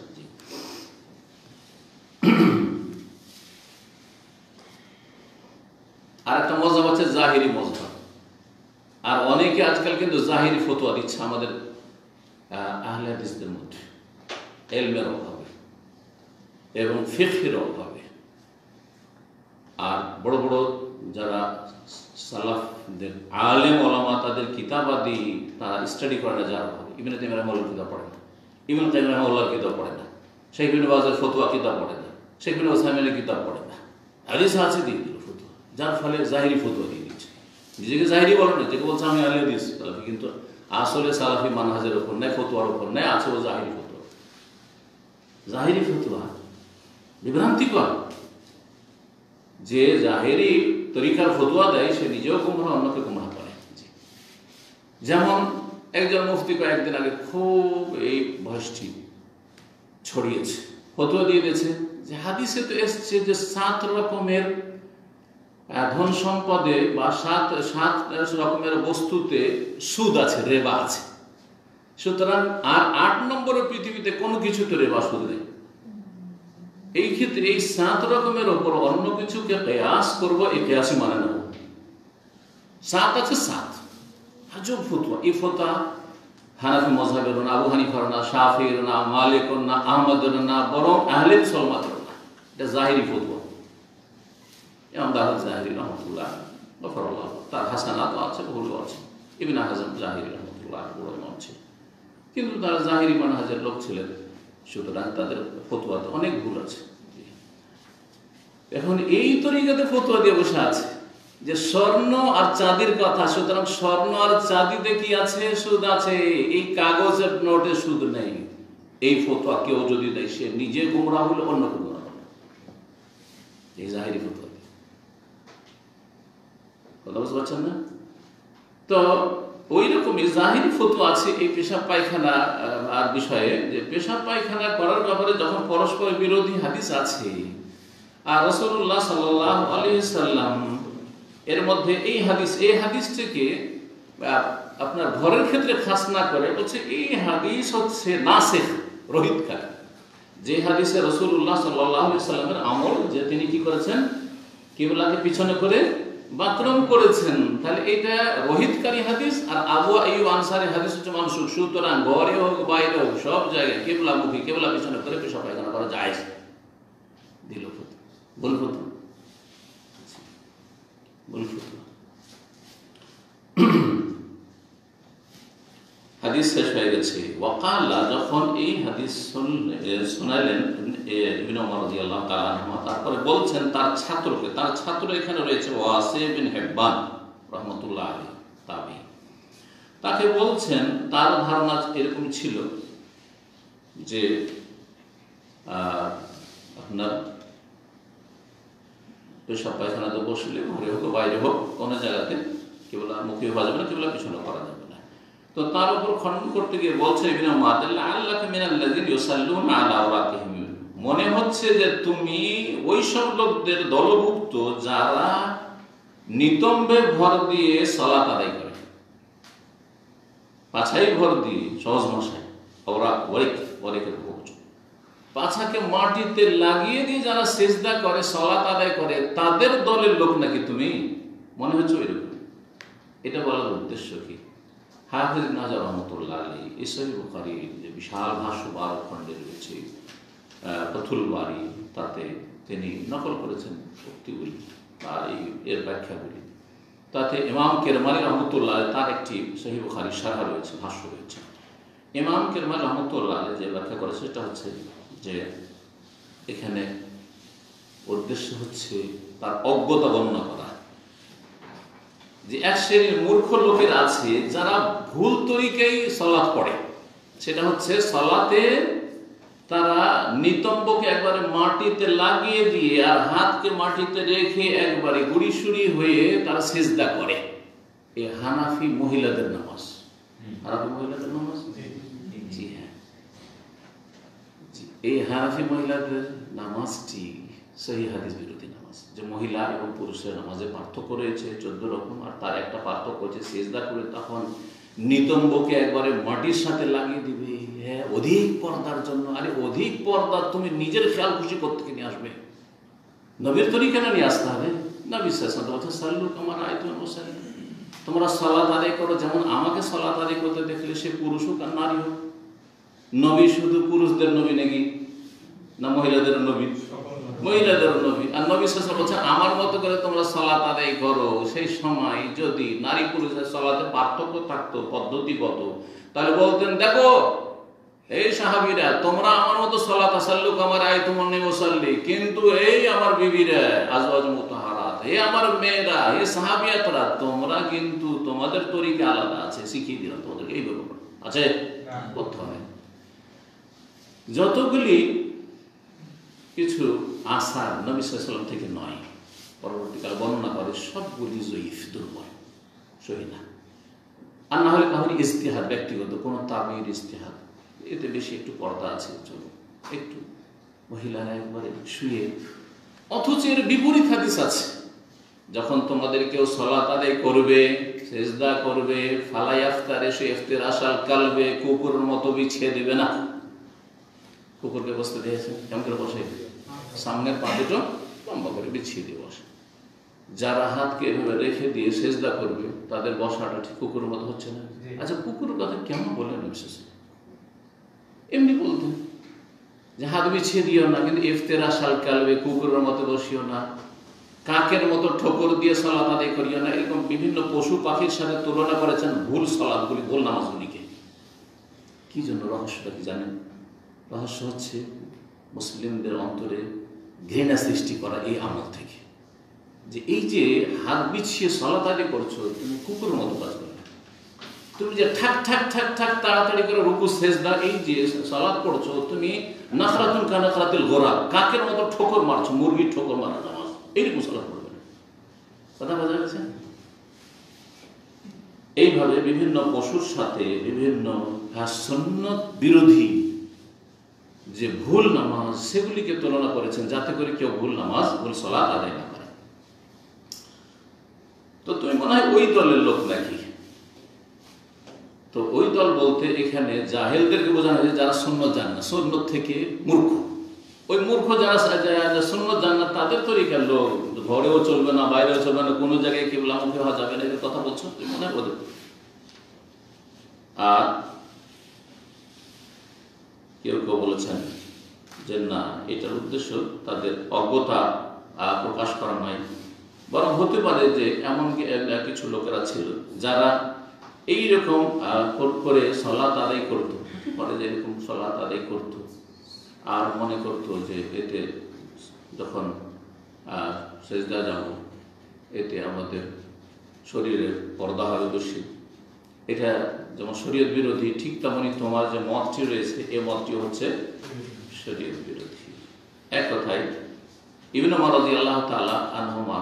[SPEAKER 1] আর একটা মজহাব আছে জাহিরি মজহাব। আর অনেকে আজকাল কিন্তু জাহিরি ফতোয়া দিচ্ছে আমাদের আহলে হাদিসদের মধ্যে, ইলমের অভাবে এবং ফিকহের অভাবে। আর বড় বড় যারা সালাফদের আলেম ওলামা তাদের কিতাবাদি তারা স্টাডি করে না, যার অভাবে। ইবনে তাইমিয়া রাহিমাহুল্লাহর কিতাব পড়ে না, ইবনে কাইয়িম রাহিমাহুল্লাহর কিতাব পড়ে না, শেখ ইবনে বাজের ফতোয়া কিতাব পড়ে না, শেখ ইবনে উসাইমিনের কিতাব পড়ে না। হাদিস আছে দিয়ে দিল ফতোয়া, যার ফলে জাহিরি ফতোয়া দিয়ে দিচ্ছে। নিজেকে জাহিরি বলে না, যেকে বলছে আমি আহলে হাদিস সালাফি, কিন্তু আসলে সালাফি মানহাজের উপর নেই, ফতোয়ার উপর নেই, আছে ও জাহিরি ফতোয়া। জাহিরি ফতোয়া বিভ্রান্তিকর। যে জাহেরি তরিকার ফতোয়া দেয় সে নিজেও গুমরাহ, অন্যকে গুমরাহ করে। যেমন একজন মুফতি কয়েকদিন আগে খুব এই ভয়সটি ছড়িয়েছে, ফতোয়া দিয়ে দিয়েছে যে হাদিসে তো এসছে যে 7 রকমের ধন সম্পদে বা 7 রকমের বস্তুতে সুদ আছে, রেবা আছে। সুতরাং আর 8 নম্বরের পৃথিবীতে কোনো কিছুতে রেবা সুদ নেই। এই ক্ষেত্রে এই 7 রকমের ওপর অন্য কিছুকে কিয়াস করব, এই কিয়াসই মানে না। 7 আছে 7, আজব ফতোয়া। এই ফতোয়া হানাফি মযহাবের না, আবু হানিফার না, শাফিঈর না, মালিকের না, আহমদের না, বরং আহলে সুন্নাতের না। এটা জাহিরি ফতোয়া। ইমাম দাওud জাহিরি রাহমাতুল্লাহ গফরাল্লাহ, তার হাসানাত আছে, ভুলও আছে। ইবনে হাজম জাহিরি রাহমাতুল্লাহ বড় ইমাম ছিলেন, কিন্তু তারা জাহিরি মানহাজের লোক ছিলেন। সুতরাং তাদের ফতোয়াতে অনেক ভুল আছে। এখন এই তরিকাতে ফতোয়া দিয়ে বসে আছে যে স্বর্ণ আর চাঁদির কথা, সুতরাং স্বর্ণ আর চাঁদিতে কি আছে? সুদ আছে। এই কাগজের নোটে সুদ নেই। এই ফতোয়া কেউ যদি দেয় সে নিজে গুমরাহ হলে অন্য গুমরাহ হবে। এই জাহিরি ফতোয়া, কথা বুঝতে পারছেন না? তো ওই রকমই জাহিরি ফতোয়া আছে এই পেশাব পায়খানা আর বিষয়ে, যে পেশাব পায়খানা করার ব্যাপারে যখন পরস্পর বিরোধী হাদিস আছে আর রাসূলুল্লাহ সাল্লাল্লাহু আলাইহি সাল্লাম এর মধ্যে এই হাদিসটাকে আপনার ঘরের ক্ষেত্রে খাস না করে বলছে এই হাদিস হচ্ছে নাসিখ, রহিতকারী। যে হাদিসে রাসূলুল্লাহ সাল্লাল্লাহু আলাইহি সাল্লামের আমল, যে তিনি কি করেছেন? কিবলাকে পিছনে করে বাথরুম করেছেন, তাহলে এটা রহিতকারী হাদিস। আর আবু আইয়ুব আনসারী হাদিস হচ্ছে মানসুখ। সুতরাং ঘরে হোক বাইরে হোক সব জায়গায় কিবলামুখী, কিবলা পিছনে করে পেশাব পায়খানা করা জায়েজ। দিল ফতোয়া, ভুল ফতোয়া, ভুল ফতোয়া। হাদিস শেষ হয়ে গেছে। ওয়াকালা, যখন এই হাদিস শোনালেন ইবনে ওমর রাদিয়াল্লাহু তাআলা আনহু, তারপরে বলছেন তার ছাত্রকে, তার ছাত্র এখানে রয়েছে ওয়াসি বিন হিব্বান রাহমাতুল্লাহ আলাইহি, তাবী। তাকে বলছেন তার ধারণা এরকম ছিল যে আপনার পেশাব পায়খানাতে বসলে ঘরে হোক বাইরে হোক কোনো জায়গাতে কেবলা মুখে হওয়া যাবে না, কেবলা পিছনে করা যাবে না। তো তার উপর খণ্ডন করতে গিয়ে বলছে ইবনে মুআদ্দিল আল্লাকা মিনাল্লাযিনা ইউসাল্লুনা আলা আওরাতিহিম, মনে হচ্ছে যে তুমি ওই সব লোকদের দলভুক্ত যারা নিতম্বে ভর দিয়ে সালাত আদায় করে, পাছায় ভর দিয়ে, সহজ ভাষায় ওরা ওয়ারিকের ভোজন, পাছাকে মাটিতে লাগিয়ে দিয়ে যারা সিজদা করে, সালাত আদায় করে, তাদের দলের লোক নাকি তুমি? মনে হচ্ছে এরকম। এটা বলার উদ্দেশ্য কি? হাফিজ ইবনে হাজার রাহমাতুল্লাহ আলাইহি এই সহিহ বুখারীর যে বিশাল ভাষ্য 12 খণ্ডে রয়েছে ফাথুল বারী, তাতে তিনি নকল করেছেন উক্তিগুলি বা এর ব্যাখ্যাগুলি। তাতে ইমাম কেরমানি রহমতুল্লাহ তার একটি সহিহ বুখারীর শারহ রয়েছে, ভাষ্য রয়েছে। ইমাম কেরমানি রহমতুল্লাহ যে ব্যাখ্যা করেছে সেটা হচ্ছে যে এখানে উদ্দেশ্য হচ্ছে তার অজ্ঞতা বর্ণনা করা, যে এক শ্রেণীর মূর্খ লোকের আছে যারা ভুল তরিকায় সালাত পড়ে। সেটা হচ্ছে সালাতে তারা নিতম্বকে একবারে মাটিতে লাগিয়ে দিয়ে আর হাতকে মাটিতে রেখে একবারে গুড়িসুড়ি হয়ে তারা সিজদা করে। এই হানাফি মহিলাদের নামাজ। হানাফি মহিলাদের নামাজ, জি হ্যাঁ, এই হানাফি মহিলাদের নামাজটি সহিহ হাদিস বিরোধী নামাজ। যে মহিলা এবং পুরুষের নামাজে পার্থক্য রয়েছে 14 রকম, আর তার একটা পার্থক্য হচ্ছে সিজদা করে তখন নিতম্বকে একবারে মাটির সাথে লাগিয়ে দিবে, হ্যাঁ, অধিক পর্দার জন্য। আরে অধিক পর্দা তুমি নিজের খেয়াল খুশি করতে নিয়ে আসবে, নবীর তরিকা নিয়ে আসতে হবে। নবী সাল্লু কামা রাআইতুমুনি উসাল্লি, তোমরা সালাত আদায় করো যেমন আমাকে সালাত আদায় করতে দেখলে, সে পুরুষ হোক আর নারী হোক। নবী শুধু পুরুষদের নবী নাকি না মহিলাদের নবী? মহিলাদের নবী। আর নবী সাল্লাল্লাহু আলাইহি ওয়াসাল্লাম বলছেন আমার মতো করে তোমরা সালাত আদায় করো। সেই সময় যদি নারী পুরুষের সালাতে পার্থক্য থাকতো পদ্ধতিগত, তাহলে বলতেন দেখো এই সাহাবীরা তোমরা আমার মতো সালাত সাল্লু কামা রাআইতুমুনি উসাল্লি, কিন্তু এই আমার বিবিরা আজওয়াজ মুতাহারাত, এই আমার মেয়েরা, এই সাহাবিয়াতরা, তোমরা কিন্তু তোমাদের তরিকা আলাদা আছে, শিখিয়ে দিলাম তোমাদেরকে এই ব্যাপার আছে করতে হবে। যতগুলি কিছু আসার নবী সাল্লাল্লাহু আলাইহি ওয়াসাল্লাম থেকে নয়, পরবর্তীকালে বর্ণনা করে সবগুলি জয়ীফ, দুর্বল, সহি না। আর না হলে কাহিনী ইজতিহাদ, ব্যক্তিগত কোনো তাবির ইজতিহাদ, এতে বেশি একটু পর্দা আছে, চলো একটু মহিলারা একবারে শুয়ে। অথচ এর বিপরীত হাদিস আছে, যখন তোমাদের কেউ সালাত আদায় করবে, সিজদা করবে, ফালা ইয়াফতারে সে ইফতিরাশাল কালবে, কুকুরের মতো বিছিয়ে দেবে না। কুকুরকে বসতে দিয়েছেন কেমন করে বসে? সামনের পা দুটো লম্বা করে বিছিয়ে দিয়ে বসে। যারা হাতকে এভাবে রেখে দিয়ে সিজদা করবে তাদের বসাটা ঠিক কুকুরের মতো হচ্ছে না? আচ্ছা, কুকুরের কথা কেমন বললেন? এমনি বলতেন যে হাত বিছিয়ে দিও না, কিন্তু ইফতিরাশাল কালবে, কুকুরের মতো বসিও না, কাকের মতো ঠোকর দিয়ে সালাত আদায় করিও না। এরকম বিভিন্ন পশু পাখির সাথে তুলনা করেছেন ভুল সালাতগুলি, ভুল নামাজগুলিকে। কি জন্য? রহস্যটা কি জানেন? রহস্য হচ্ছে মুসলিমদের অন্তরে ঘৃণা সৃষ্টি করা এই আমল থেকে, যে এই যে হাত বিছিয়ে সালাত আদায় করছো, তুমি কুকুরের মতো কাজ করো। তুমি যে ঠাক ঠাক ঠাক ঠাক তাড়াতাড়ি করে রুকু সেজদা, এই যে সালাত পড়ছো, তুমি নাখরাতুন কানাখরাতিল গোরাব, কাকের মতো ঠোকর মারছো, মুরগির ঠোকর মারা নামাজ, এইরকম সালাত পড়বে না। কথা বোঝা গেছে? এইভাবে বিভিন্ন পশুর সাথে বিভিন্ন সুন্নত বিরোধী যে ভুল নামাজ, সেগুলিকে তুলনা করেছেন যাতে করে কেউ ভুল নামাজ, ভুল সালাত আদায় না করে। তো তুমি মনে হয় ওই দলের লোক নাকি? তো ওই দল বলতে এখানে জাহেলদেরকে বোঝানো হয়েছে যারা সুন্নত জানে না, সুন্নত থেকে মূর্খ। ওই মূর্খ যারা সুন্নত জানে না তাদের তরিকার লোক, ঘরেও চলবে না, বাইরেও চলবে না, কোনো জায়গায় কিবলামুখী হওয়া যাবে না, এর কথা বলছো তুমি মনে হয় ওদের। আর কেউ কেউ বলেছেন যে না, এটার উদ্দেশ্য তাদের অজ্ঞতা প্রকাশ করা নয়, বরং হতে পারে যে এমন কিছু লোকেরা ছিল যারা এইরকম করে সালাত আদায় করতো, হতে পারে যে এরকম সালাত আদায় করতো আর মনে করতো যে এতে যখন সেজদা যাব এতে আমাদের শরীরের পর্দা হবে বেশি। এটা যেমন শরীয়ত বিরোধী, ঠিক তেমনই তোমার যে মতটি রয়েছে এই মতটি হচ্ছে শরীয়ত বিরোধী। এক কথায় ইবনে ওমর রাদিয়াল্লাহু তাআলা আনহুমা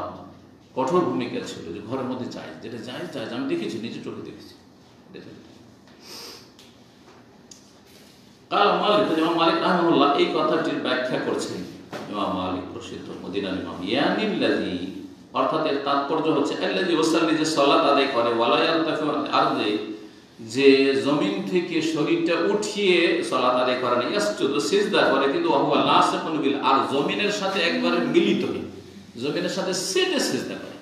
[SPEAKER 1] কঠোর ভূমিকা ছিল যে ঘরের মধ্যে যায়, যেটা যায় যায়, আমি দেখেছি, নিজে চোখে দেখেছি। কাল মালিক, ইমাম মালিক রাহিমাহুল্লাহ এই কথাটির ব্যাখ্যা করছেন। ইমাম মালিক প্রসিদ্ধ মদিনার ইমাম, ইয়ানিল্লাযী, অর্থাৎ এর তাৎপর্য হচ্ছে আল্লাযী ওয়াসাল্লি, যে সালাত আদায় করে, ওয়ালা ইয়ারতাফিউ আল আরদি, যে জমিন থেকে শরীরটা উঠিয়ে সালাত আদায় করে না, ইয়াসজুদু, সিজদা করে, কিন্তু ওয়া লাসিকুন বিল আর জমিনের সাথে একবারে মিলিত হয়ে, জমিনের সাথে সেটে সিজদা করে।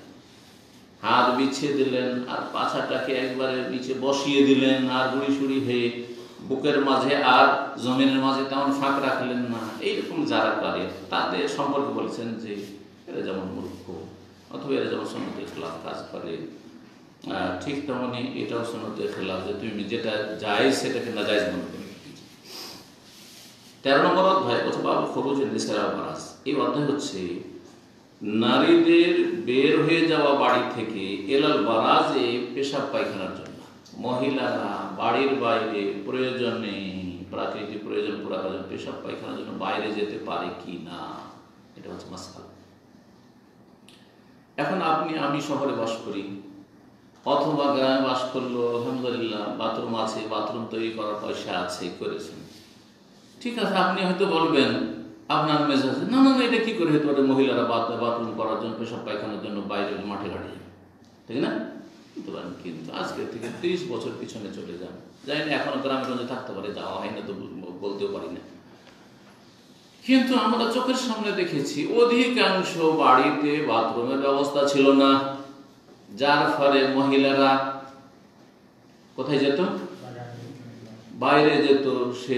[SPEAKER 1] হাত বিছিয়ে দিলেন আর পাছাটাকে একবারে নিচে বসিয়ে দিলেন আর গুড়ি সুড়ি হয়ে বুকের মাঝে আর জমিনের মাঝে তেমন ফাঁক রাখলেন না। এইরকম যারা করে তাদের সম্পর্কে বলেছেন যে এরা যেমন মূর্খ, অথবা এরা যেমন সুন্নতের খেলাফ কাজ করে। ঠিক তেমনই এটাও সুন্নতের খেলাফ যে তুমি যেটা জায়েজ সেটাকে নাজায়েজ মনে করবে। 13 নম্বর অধ্যায় অথবা খরুজের নিসার বারাজ, এই অধ্যায় হচ্ছে নারীদের বের হয়ে যাওয়া বাড়ি থেকে এলাল বারাজে পেশাব পায়খানার জন্য। মহিলারা বাড়ির বাইরে প্রয়োজনে, প্রাকৃতিক প্রয়োজন পুরা করার জন্য পেশাব পায়খানার জন্য বাইরে যেতে পারে কি না, এটা হচ্ছে মাসআলা। এখন আমি শহরে বাস করি অথবা গ্রামে বাস করলো, আলহামদুলিল্লাহ বাথরুম আছে, বাথরুম তৈরি করার পয়সা আছে, করেছেন, ঠিক আছে। আপনি হয়তো বলবেন আপনার মেজাজে, না না এটা কি করে হতে পারে, মহিলারা বাথরুম করার জন্য পেশাব পায়খানার জন্য বাইরে মাঠে ঘাটে যাবে, ঠিক না? কিন্তু আজকের থেকে 30 বছর পিছনে চলে যান, যাই না, এখনো গ্রামগঞ্জে থাকতে পারে, যাওয়া হয় না তো বলতেও পারি না, কিন্তু আমরা চোখের সামনে দেখেছি অধিকাংশ বাড়িতে বাথরুমের ব্যবস্থা ছিল না, যার ফলে মহিলারা কোথায় যেত? বাইরে যেত। সে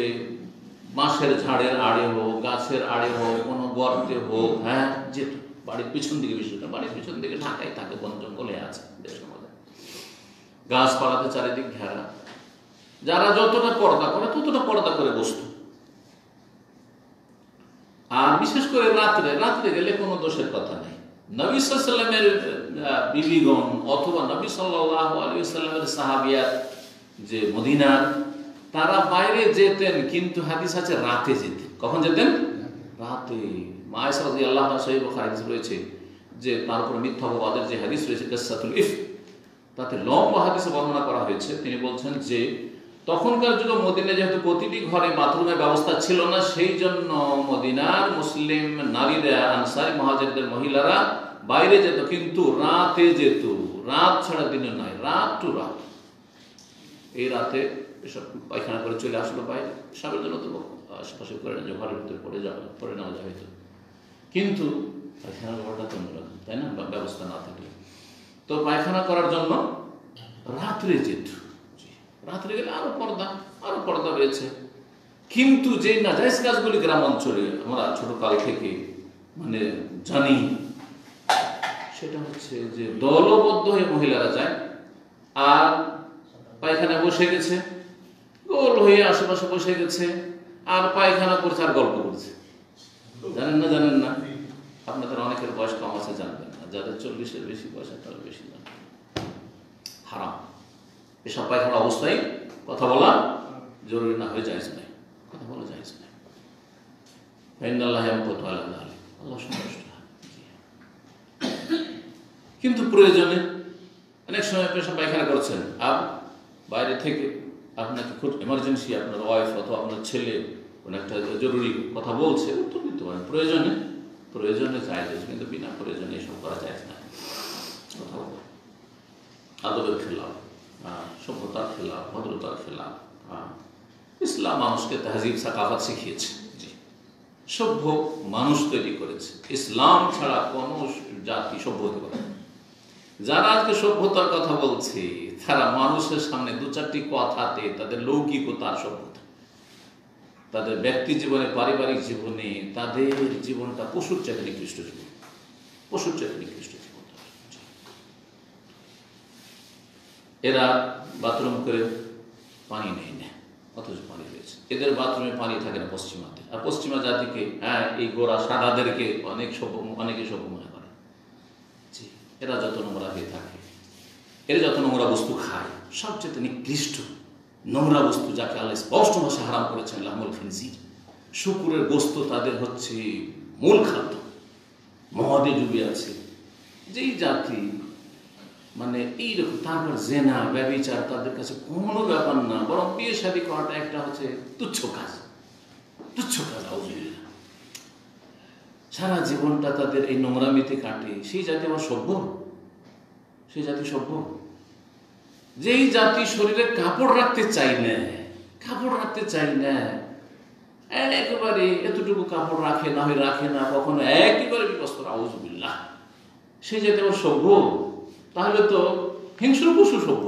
[SPEAKER 1] বাঁশের ঝাড়ের আড়ে হোক, গাছের আড়ে হোক, কোনো গর্তে হোক, হ্যাঁ যেত। বাড়ির পিছন দিকে, বিশেষ করে বাড়ির পিছন দিকে ঢাকায় থাকে, বন জঙ্গলে আছে দেশের মধ্যে, গাছপালাতে চারিদিক ঘেরা। যারা যতটা পর্দা করে ততটা পর্দা করে বসত। আর বিশেষ করে রাত্রে গেলে কোনো দোষের কথা নেই। নবী সাল্লাল্লাহু আলাইহি ওয়াসাল্লামের বিবিগণ অথবা নবী সাল্লাল্লাহু আলাইহি ওয়াসাল্লামের সাহাবিয়াত যে মদিনার, তারা বাইরে যেতেন, কিন্তু হাদিস আছে রাতে যেতেন। কখন যেতেন? রাতে। আয়েশা রাদিয়াল্লাহু তাআলা সহিহ বুখারী হাদিস রয়েছে যে তার উপর মিথ্যা অপবাদের যে হাদিস রয়েছে কিসসাতুল ইফক, তাতে লম্বা হাদিসে বর্ণনা করা হয়েছে। তিনি বলছেন যে তখনকার যুগে মদিনায় যেহেতু প্রতিটি ঘরে বাথরুমের ব্যবস্থা ছিল না, সেই জন্য মদিনার মুসলিম নারীরা, আনসারী মুহাজিরদের মহিলারা বাইরে যেত, কিন্তু রাতে যেত। রাত ছাড়া দিনে নয়, রাত টু রাত। এই রাতে এসব পায়খানা করে চলে আসলো বাইরে, সবের জন্য তো আশেপাশে করে না, যে ঘরের ভিতরে পড়ে নেওয়া যায় হয়তো, কিন্তু পায়খানার ঘরটা তো অন্যরকম, তাই না? ব্যবস্থা না থাকলে তো পায়খানা করার জন্য রাত্রে যেত। রাত্রে গেলে আরো পর্দা রয়েছে। কিন্তু যে নাজায়েজ কাজগুলি গ্রাম অঞ্চলে আমরা ছোটকাল থেকে মানে জানি, সেটা হচ্ছে যে দলবদ্ধ হয়ে মহিলারা যায় আর পায়খানায় বসে গেছে, গোল হয়ে আশেপাশে বসে গেছে আর পায়খানা করছে আর গল্প করছে। জানেন না? আপনাদের অনেকের বয়স কম আছে, জানবেন না। যাদের 40-এর বেশি বয়স, তারা বেশি জানবেন। হারাম এসব পায়খানা অবস্থায় কথা বলা জরুরি না, হয়ে জায়েজ নাই, কথা বলা জায়েজ নাই। আল্লাহ সন্তুষ্ট হয়। কিন্তু প্রয়োজনে অনেক সময় পেশাব পায়খানা করছেন, আর বাইরে থেকে আপনাকে খুব এমার্জেন্সি, আপনার ওয়াইফ অথবা আপনার ছেলে কোনো একটা জরুরি কথা বলছে, উত্তর দিতে পারেন। প্রয়োজনে জায়েজ, কিন্তু বিনা প্রয়োজনে এসব করা জায়েজ না। কথা বলা আদবের খেলাফ, সভ্যতার খেলাফ, ভদ্রতার খেলাফ। ইসলাম মানুষকে তাহজিব সাকাফাত শিখিয়েছে, সভ্য মানুষ তৈরি করেছে। ইসলাম ছাড়া কোনো জাতি সভ্য হতে পারে না। যারা আজকে সভ্যতার কথা বলছে, তারা মানুষের সামনে 2-4টি কথাতে তাদের লৌকিকতার সভ্যতা, তাদের ব্যক্তি জীবনে, পারিবারিক জীবনে তাদের জীবনটা পশুর চাইতে নিকৃষ্ট জীবন, পশুর চাইতে নিকৃষ্ট জীবন। এরা বাথরুম করে পানি নেই না, অথচ পানি রয়েছে। এদের বাথরুমে পানি থাকে না পশ্চিমাদের। আর পশ্চিমা জাতিকে, এই গোড়া সাদাদেরকে অনেকে সভ্য মনে করে। এরা যত নোংরা হয়ে থাকে, এরা যত নোংরা বস্তু খায়, সবচেয়ে নিকৃষ্ট নোংরা বস্তু যাকে আল্লাহ স্পষ্ট ভাষা হারাম করেছেন, লাহমুল খিনজির, শুকুরের গোস্ত তাদের হচ্ছে মূল খাদ্য। মদে ডুবে আছে যেই জাতি, মানে এইরকম। তারপর জেনা, ব্যভিচার তাদের কাছে কোনো ব্যাপার না, বরং বিয়ে শাদী করাটা একটা হচ্ছে তুচ্ছ কাজ। আউযুবিল্লাহ। সারা জীবনটা তাদের এই নোংরামিতে কাটে। সেই জাতি আমার সভ্য? সেই জাতি সভ্য? যেই জাতি শরীরে কাপড় রাখতে চাই না, একেবারে এতটুকু কাপড় রাখে না, কখনো একেবারে বিবস্ত্র, আউযুবিল্লাহ, সেই জাতি আমার সভ্য? তাহলে তো হিংস্র পশু সভ্য।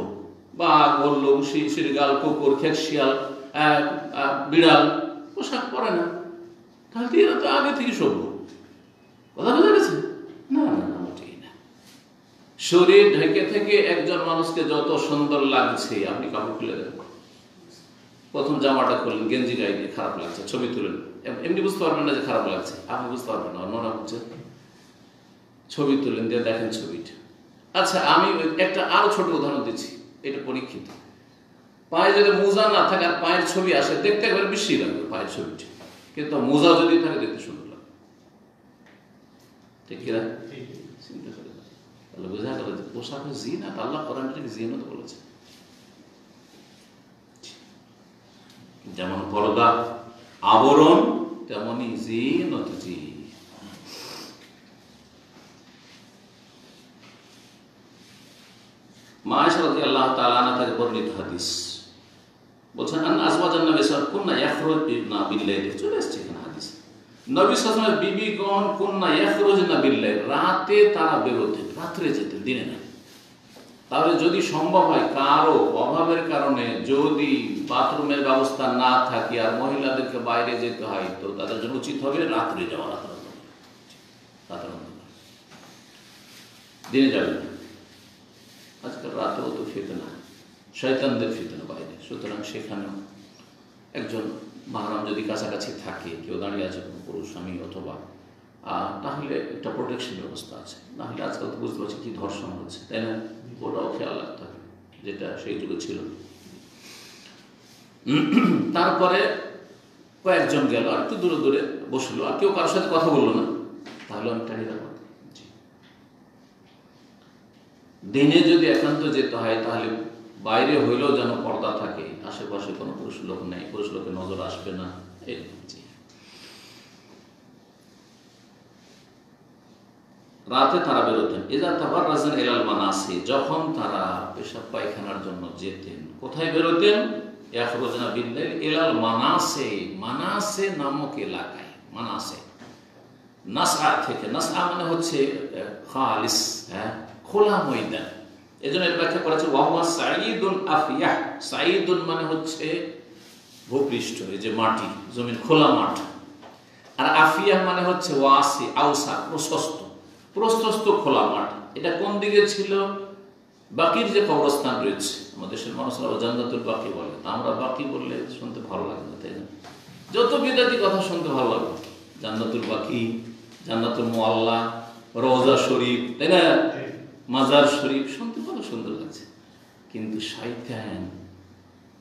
[SPEAKER 1] বাঘ, ভাল্লুক, শৃগাল, কুকুর, খেত, শিয়াল, বিড়াল পোশাক পরে না, তাহলে তো এরা তো আগে থেকে সভ্য। কথা বোঝা গেছে? না, ঠিক না। শরীর ঢেকে থেকে একজন মানুষকে যত সুন্দর লাগছে, আপনি কাপড় খুলে দেন, প্রথম জামাটা খুললেন, গেঞ্জি গায়ে দিয়ে খারাপ লাগছে, ছবি তুলেন, এমনি বুঝতে পারবেন না যে খারাপ লাগছে, আপনি বুঝতে পারবেন না, অন্যরা হচ্ছে ছবি তুলেন দিয়ে দেখেন ছবিটা। আচ্ছা, আমি একটা আরো ছোট উদাহরণ দিচ্ছি, এটা পরীক্ষিত। পায়ে যদি মোজা না থাকে আর পায়ের ছবি আসে, দেখতে একবার বেশি লাগবে পায়ের ছবিটা, কিন্তু মোজা যদি থাকে দেখতে সুন্দর লাগবে। ঠিক কিনা? চিন্তা করে তাহলে বোঝা গেল যে পোশাকের জিনাত, আল্লাহ কোরআনটাকে জিনাত বলেছে। যেমন পর্দা আবরণ, তেমনি জিনাত। জি, মা আয়েশা রাদিয়াল্লাহু তাআলা আনহা থেকে বর্ণিত হাদিস বলছেন, আন্না আজওয়াজান নবী সাল্লাল্লাহু আলাইহি ওয়াসাল্লাম কুননা ইয়াখরুজনা বিল-লাইল। চলে আসছে এখানে হাদিস, নবী সাল্লাল্লাহু আলাইহি ওয়াসাল্লামের বিবিগণ কুননা ইয়াখরুজনা বিল-লাইল, রাতে তারা বেরোতেন, রাত্রে যেতেন, দিনে না। তাহলে যদি সম্ভব হয় কারো অভাবের কারণে যদি বাথরুমের ব্যবস্থা না থাকে আর মহিলাদেরকে বাইরে যেতে হয়, তো তাদের জন্য উচিত হবে রাত্রে যাওয়া, রাতের দিনে যাবে না। আজকাল রাতেও তো ফিতনা, শয়তানদের ফিতনা বাইরে, সুতরাং সেখানেও একজন মাহরাম যদি কাছাকাছি থাকে, কেউ দাঁড়িয়ে আছে, কোনো পুরুষ স্বামী অথবা, তাহলে একটা প্রোটেকশন ব্যবস্থা আছে। নাহলে আজকাল তো বুঝতে পারছি কি ধর্ষণ হচ্ছে, তাই না? ওটাও খেয়াল রাখতে হবে, যেটা সেই যুগে ছিল। তারপরে কয়েকজন গেল, আর একটু দূরে দূরে বসলো, আর কেউ কারোর সাথে কথা বললো না, তাহলে অনেকটা নিরাপদ। দিনে যদি একান্ত যেতে হয়, তাহলে বাইরে হইলেও যেন পর্দা থাকে, আশেপাশে কোনো পুরুষ লোক নেই, পুরুষ লোকের নজর আসবে না, এরকম। রাতে তারা বেরোতেন। ইযা তাবাররাজান ইলাল মানাসি, যখন তারা পেশাব পায়খানার জন্য যেতেন, কোথায় বেরোতেন? ইয়াখরুজনা বিল-লাইল ইলাল মানাসি, মানাসে নামক এলাকায়। মানাসে নাসআ থেকে, নাসআ মানে হচ্ছে খালিস, খোলা ময়দান। এজন্য এর ব্যাখ্যা করেছে ওয়া হুয়া সাঈদুন আফিয়াহ। সাঈদুন মানে হচ্ছে ভূপৃষ্ঠ, এই যে মাটি, জমিন, খোলা মাঠ। আর আফিয়াহ মানে হচ্ছে ওয়াসি, আওসা, প্রশস্ত, প্রশস্ত খোলা মাঠ। এটা কোন দিকে ছিল? বাকির যে কবরস্থান রয়েছে, আমাদের দেশের মানুষরা জান্নাতুল বাকি বলে, আমরা বাকি বললে শুনতে ভালো লাগে না, তাই না? যত বিদাতি কথা শুনতে ভালো লাগে, জান্নাতুল বাকি, জান্নাতুল মুআল্লা, রওজা শরীফ, তাই না? মাজার শরীফ, শুনতে কত সুন্দর লাগছে। কিন্তু শয়তান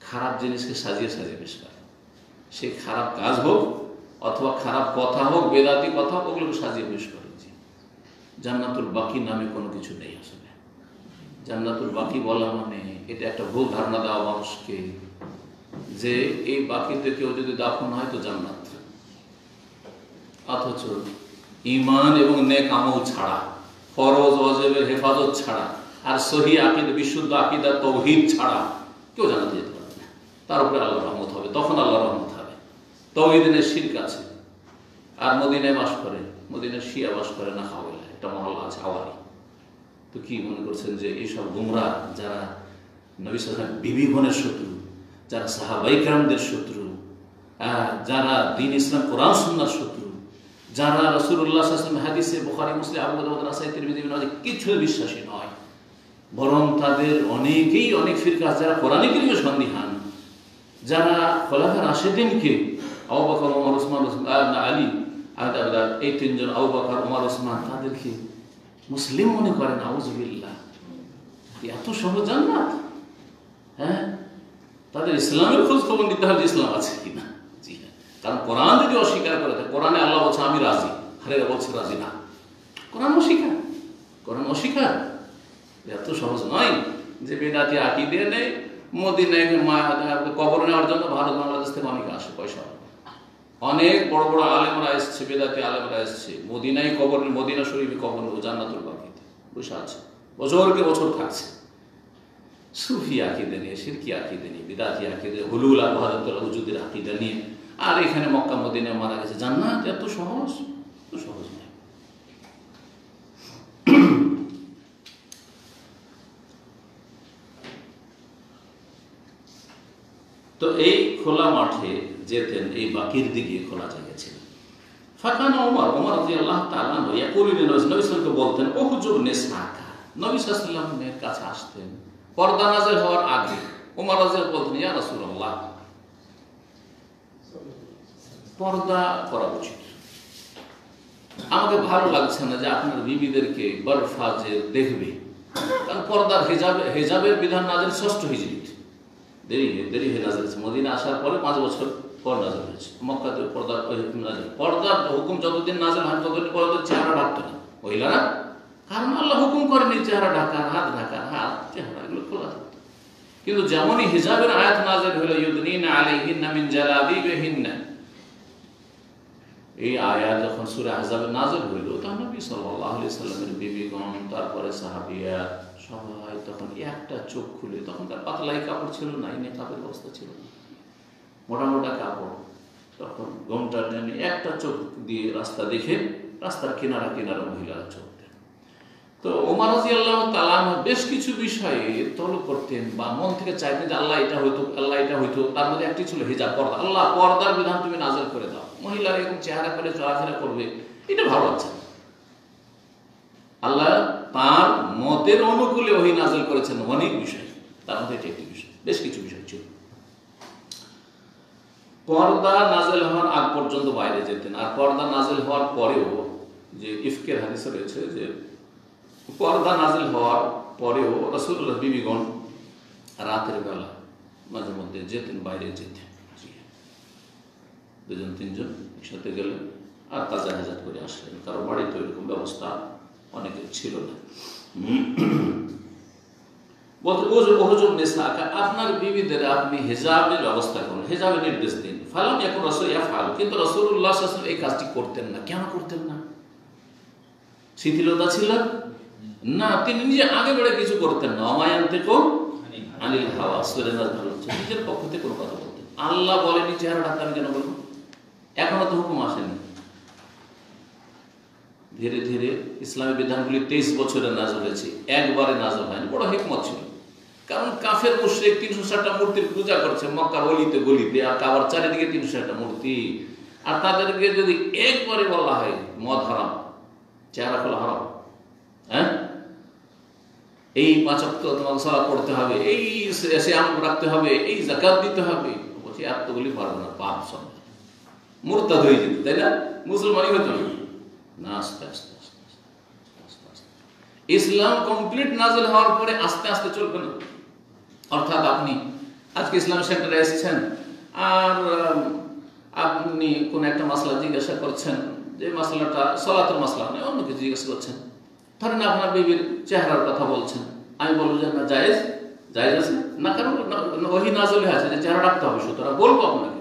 [SPEAKER 1] খারাপ জিনিসকে সাজিয়ে সাজিয়ে পেশ করে। সে খারাপ কাজ হোক অথবা খারাপ কথা হোক, বেদাতি কথা হোক, ওগুলোকে সাজিয়ে পেশ করে। জান্নাতুল বাকি নামে কোনো কিছু নেই আসলে। জান্নাতুল বাকি বলা মানে এটা একটা ভুল ধারণা দেওয়া মানুষকে, যে এই বাকিতে কেউ যদি দাফন হয় তো জান্নাত। অথচ ঈমান এবং নেক আমল ছাড়া, ফরজ ওয়াজিবের হেফাজত ছাড়া, আর সহি আকীদা, বিশুদ্ধ আকীদা, তাওহীদ ছাড়া কেউ জান্নাতে যেতে পারবে না। তার উপরে আল্লাহর রহমত হবে, তখন আল্লাহর রহমত হবে। তাওহীদের শিরক আছে। আর মদিনায় বাস করে, মদিনায় শিয়া বাস করে না, খাওয়া একটা মহল্লা আছে আওয়ালি। তো কি মনে করছেন যে এইসব গুমরা, যারা নবী সাল্লাল্লাহু আলাইহি ওয়াসাল্লাম বিবিগণের শত্রু, যারা সাহাবায়ে কেরামদের শত্রু, যারা দ্বীন ইসলাম কোরআন সুন্নাহর শত্রু, যারা রাসূলুল্লাহ সাল্লাল্লাহু আলাইহি ওয়াসাল্লাম হাদিসে বুখারী, মুসলিম, আবু দাউদ, নাসাঈ, তিরমিজি, ইবনে মাজাহ কিছু বিশ্বাসী নয়, বরং তাদের অনেকেই অনেক ফিরকা, যারা কোরআনে কারীমে সন্দিহান, যারা খোলাফায়ে রাশিদিনকে আবু বকর, ওমর, ওসমান, আলী, এই তিনজন, আবু বকর, ওমর, ওসমান, তাদেরকে মুসলিম মনে করেন। আউযুবিল্লাহ, এত সহজ জান্নাত? তাদের ইসলামের খোঁজ খবর নিতে হবে, ইসলাম আছে কিনা। জি হ্যাঁ, কারণ কোরআন যদি অস্বীকার করে থাকে, কোরআনে আল্লাহ বলছে আমি রাজি, হারেরা বলছে রাজি না, কোরআন অস্বীকার, কোরআন অস্বীকার। এত সহজ নয় যে বেদাতি আকীদা নেই, মদিনায় কবর নেওয়ার জন্য ভারত বাংলাদেশ থেকে অনেকে আসে, পয়সা, অনেক বড় বড় আলেমরা এসছে, বেদাতি আলেমরা এসছে, মদিনায় কবর, মদিনা শরীফে কবর, জান্নাতুল বাকিতে বসে আছে, বছরকে বছর থাকছে। সুফি আকীদা নিয়ে, শিরকি আকীদা নিয়ে, বিদাতি আকীদা, হুলুল আর ওয়াহদাতুল ওজুদের আকীদা নিয়ে, আর এখানে মক্কা মদিনায় মারা গেছে। জান্নাত এত সহজ? এত সহজ নয়। তো এই খোলা মাঠে যেতেন, এই বাকির দিকে খোলা জায়গা ছিল। ফাকানা ওমর, ওমর রাদিয়াল্লাহু তাআলা ইয়াকুলু নবী সাল্লাল্লাহু আলাইহি ওয়াসাল্লাম বলতেন, উহজুব নিসাকা, নবী সাল্লাল্লাহু আলাইহি ওয়াসাল্লামের কাছে আসতেন পর্দা নাযিল হওয়ার আগে। ওমর রাদিয়াল্লাহু বলতেন, ইয়া রাসূলুল্লাহ, পর্দা করা উচিত। আমাকে ভালো লাগছে না যে আপনার বিবিদেরকে বরফাজে দেখবে, কারণ পর্দার হেজাবের বিধান নাযিল ৬ষ্ঠ হিজরিতে, দেরি হয়ে নাযিল হয়েছে। মদিনা আসার পরে ৫ বছর পর নাযিল হয়েছে। মক্কাতে পর্দার হুকুম যতদিন নাযিল হয় ততদিন পর্যন্ত চেহারা ঢাকতো না মহিলারা, কারণ আল্লাহ হুকুম করেনি চেহারা ঢাকার, হাত ঢাকার, হাত চেহারা এগুলো খোলা থাকতো। কিন্তু যেমনই হিজাবের আয়াত নাযিল হলো ইউদনিনা আলাইহিন্না মিন জালাবিবিহিন্না, এই আয়াত যখন সূরা আহজাবে নাযিল হইল তখন নবী সাল্লাল্লাহু আলাইহি সাল্লামের বিবিগণ, তারপরে সাহাবিয়া সবাই তখন একটা চোখ খুলে, তখন তার পাতলাই কাপড় ছিল না, নেকাবের অবস্থা ছিল না, মোটা মোটা কাপড়, তখন ঘোমটা টেনে একটা চোখ দিয়ে রাস্তা দেখে, রাস্তার কিনারা কিনারা মহিলারা চোখ দেন। তো ওমর রাদিয়াল্লাহু তাআলা বেশ কিছু বিষয়ে তলব করতেন বা মন থেকে চাইতেন যে আল্লাহ এটা হইতো, আল্লাহ এটা হইতো। তার মধ্যে একটি ছিল হিজাব, পর্দা। আল্লাহ পর্দার বিধান তুমি নাযিল করে দাও, মহিলারা এরকম চেহারা করে চলাফেরা করবে, এটা ভালো আছে। আল্লাহ তার মতের অনুকূলে ওহী নাযিল করেছেন অনেক বিষয়, তার মধ্যে এটি একটি বিষয়, বেশ কিছু বিষয় ছিল। পর্দা নাযিল হওয়ার আগ পর্যন্ত বাইরে যেতেন, আর পর্দা নাযিল হওয়ার পরেও, যে ইফকের হাদিসে রয়েছে যে পর্দা নাযিল হওয়ার পরেও রাসূলুল্লাহ বিবিগণ রাতের বেলা মাঝে মধ্যে যেতেন, বাইরে যেতেন, দুজন তিনজন একসাথে গেলেন আর তাজা হাজাত করে আসলেন, কারো বাড়িতে এরকম ব্যবস্থা অনেকের ছিল না। আপনার বিবিদের আপনি হিজাবের ব্যবস্থা করুন, হিজাবের নির্দেশ দিন। ফালাম ইয়াকুন রাসূল ইয়াফআল, কিন্তু রাসূলুল্লাহ সাল্লাল্লাহু আলাইহি ওয়াসাল্লাম এই কাজটি করতেন না। কেন করতেন না? শিথিলতা ছিল না, তিনি নিজে আগে বেড়ে কিছু করতেন না। অমায়ান্তিকু আনিল হাওয়া, সূরা নাস ভালো হচ্ছে, নিজের পক্ষ থেকে কোনো কথা বলতেন। আল্লাহ বলেনি চেহারা ঢাকতে, আমি কেন বলবো? এখনো তো হুকুম আসেনি। ধীরে ধীরে ইসলামী বিধানগুলি 23 বছরে নাযিল হয়েছে, একবারে নাযিল হয়নি। বড় হিকমত ছিল, কারণ কাফের মুশরিক 360টা মূর্তির পূজা করছে মক্কার অলিতে গলিতে, আর কাবার চারিদিকে 360টা মূর্তি। আর তাদেরকে যদি একবারে বলা হয় মদ হারাম, চেহারা খোলা হারাম, হ্যাঁ, এই 5 ওয়াক্ত তোমাকে সালাত পড়তে হবে, এই সিয়াম রাখতে হবে, এই যাকাত দিতে হবে, বলছি এতগুলি পারবো না, পাপ সব মুরতাদ হয়ে যেত, তাই না? মুসলমানই হতো না। আস্তে আস্তে আস্তে আস্তে আস্তে ইসলাম কমপ্লিট নাযিল হওয়ার পরে আস্তে আস্তে চলবে না। অর্থাৎ আপনি আজকে ইসলাম সেন্টারে এসেছেন, আর আপনি কোন একটা মাসলা জিজ্ঞাসা করছেন, যে মাসলাটা সালাতের মাসলা নয়, অন্য কিছু জিজ্ঞাসা করছেন। ধরেন আপনার বিবির চেহারার কথা বলছেন, আমি বলবো যে না, জায়েজ জায়েজ আছে না, কারণ ওহী নাযিল হয়ে আছে যে চেহারা রাখতে হবে, সুতরাং বলবো আপনাকে।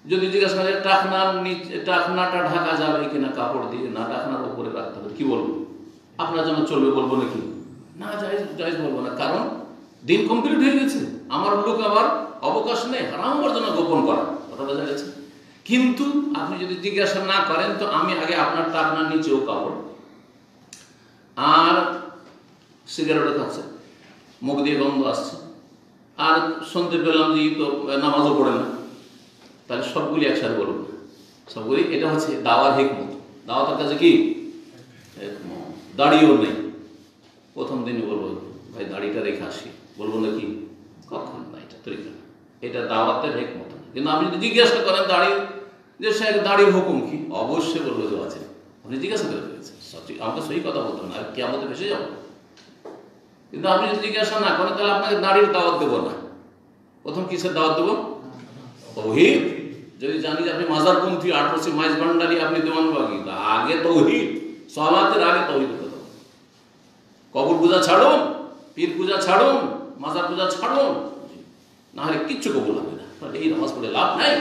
[SPEAKER 1] যদি জিজ্ঞাসা করেন টাকনার নিচে, টাকনাটা ঢাকা যাবে কিনা কাপড় দিয়ে, না টাকনার উপরে রাখতে হবে, কি বলবো? আপনার জন্য চলবে বলবো নাকি? না, জায়েজ জায়েজ বলবো না, কারণ দিন কমপ্লিট হয়ে গেছে, আমার লোক আবার অবকাশ নেই হারাম আমার জন্য গোপন করা, কথা বোঝা গেছে। কিন্তু আপনি যদি জিজ্ঞাসা না করেন, তো আমি আগে আপনার টাকনার নিচেও কাপড়, আর সিগারেটও খাচ্ছে, মুখ দিয়ে গন্ধ আসছে, আর শুনতে পেলাম যে তো নামাজও পড়ে না, তাহলে সবগুলি একসাথে বলবো না, সবগুলি। এটা হচ্ছে দাওয়ার হিকমত। দাওয়াতের কাছে কি দাড়িও নেই, প্রথম দিনই বলবো ভাই দাড়িটা রেখে আসি, বলবো নাকি? কখন না, এটা তরিকা না, এটা দাওয়াতের হিকমত। কিন্তু আপনি যদি জিজ্ঞাসা করেন দাড়ির, যে সে দাড়ির হুকুম কি, অবশ্যই বলবো যে আছে। আপনি জিজ্ঞাসা করে ফেলেছেন, আমাকে সহি কথা বলতেন না, কি আমাদের ভেসে যাবো। কিন্তু আপনি যদি জিজ্ঞাসা না করেন, তাহলে আপনাকে দাড়ির দাওয়াত দেবো না। প্রথম কিসের দাওয়াত দেবো? তৌহিদ। যদি জানি যে আপনি মাজারপন্থী, 8 মাইজ ভান্ডারি, আপনি দেওয়ানবাগী, আগে তৌহিদ, সালাতের আগে তৌহিদের কথা। কবর পূজা ছাড়ুন, পীর পূজা ছাড়ুন, মাজার পূজা ছাড়ুন, না হলে কিচ্ছু কবুল হবে না। এই নামাজ পড়ে লাভ নাই,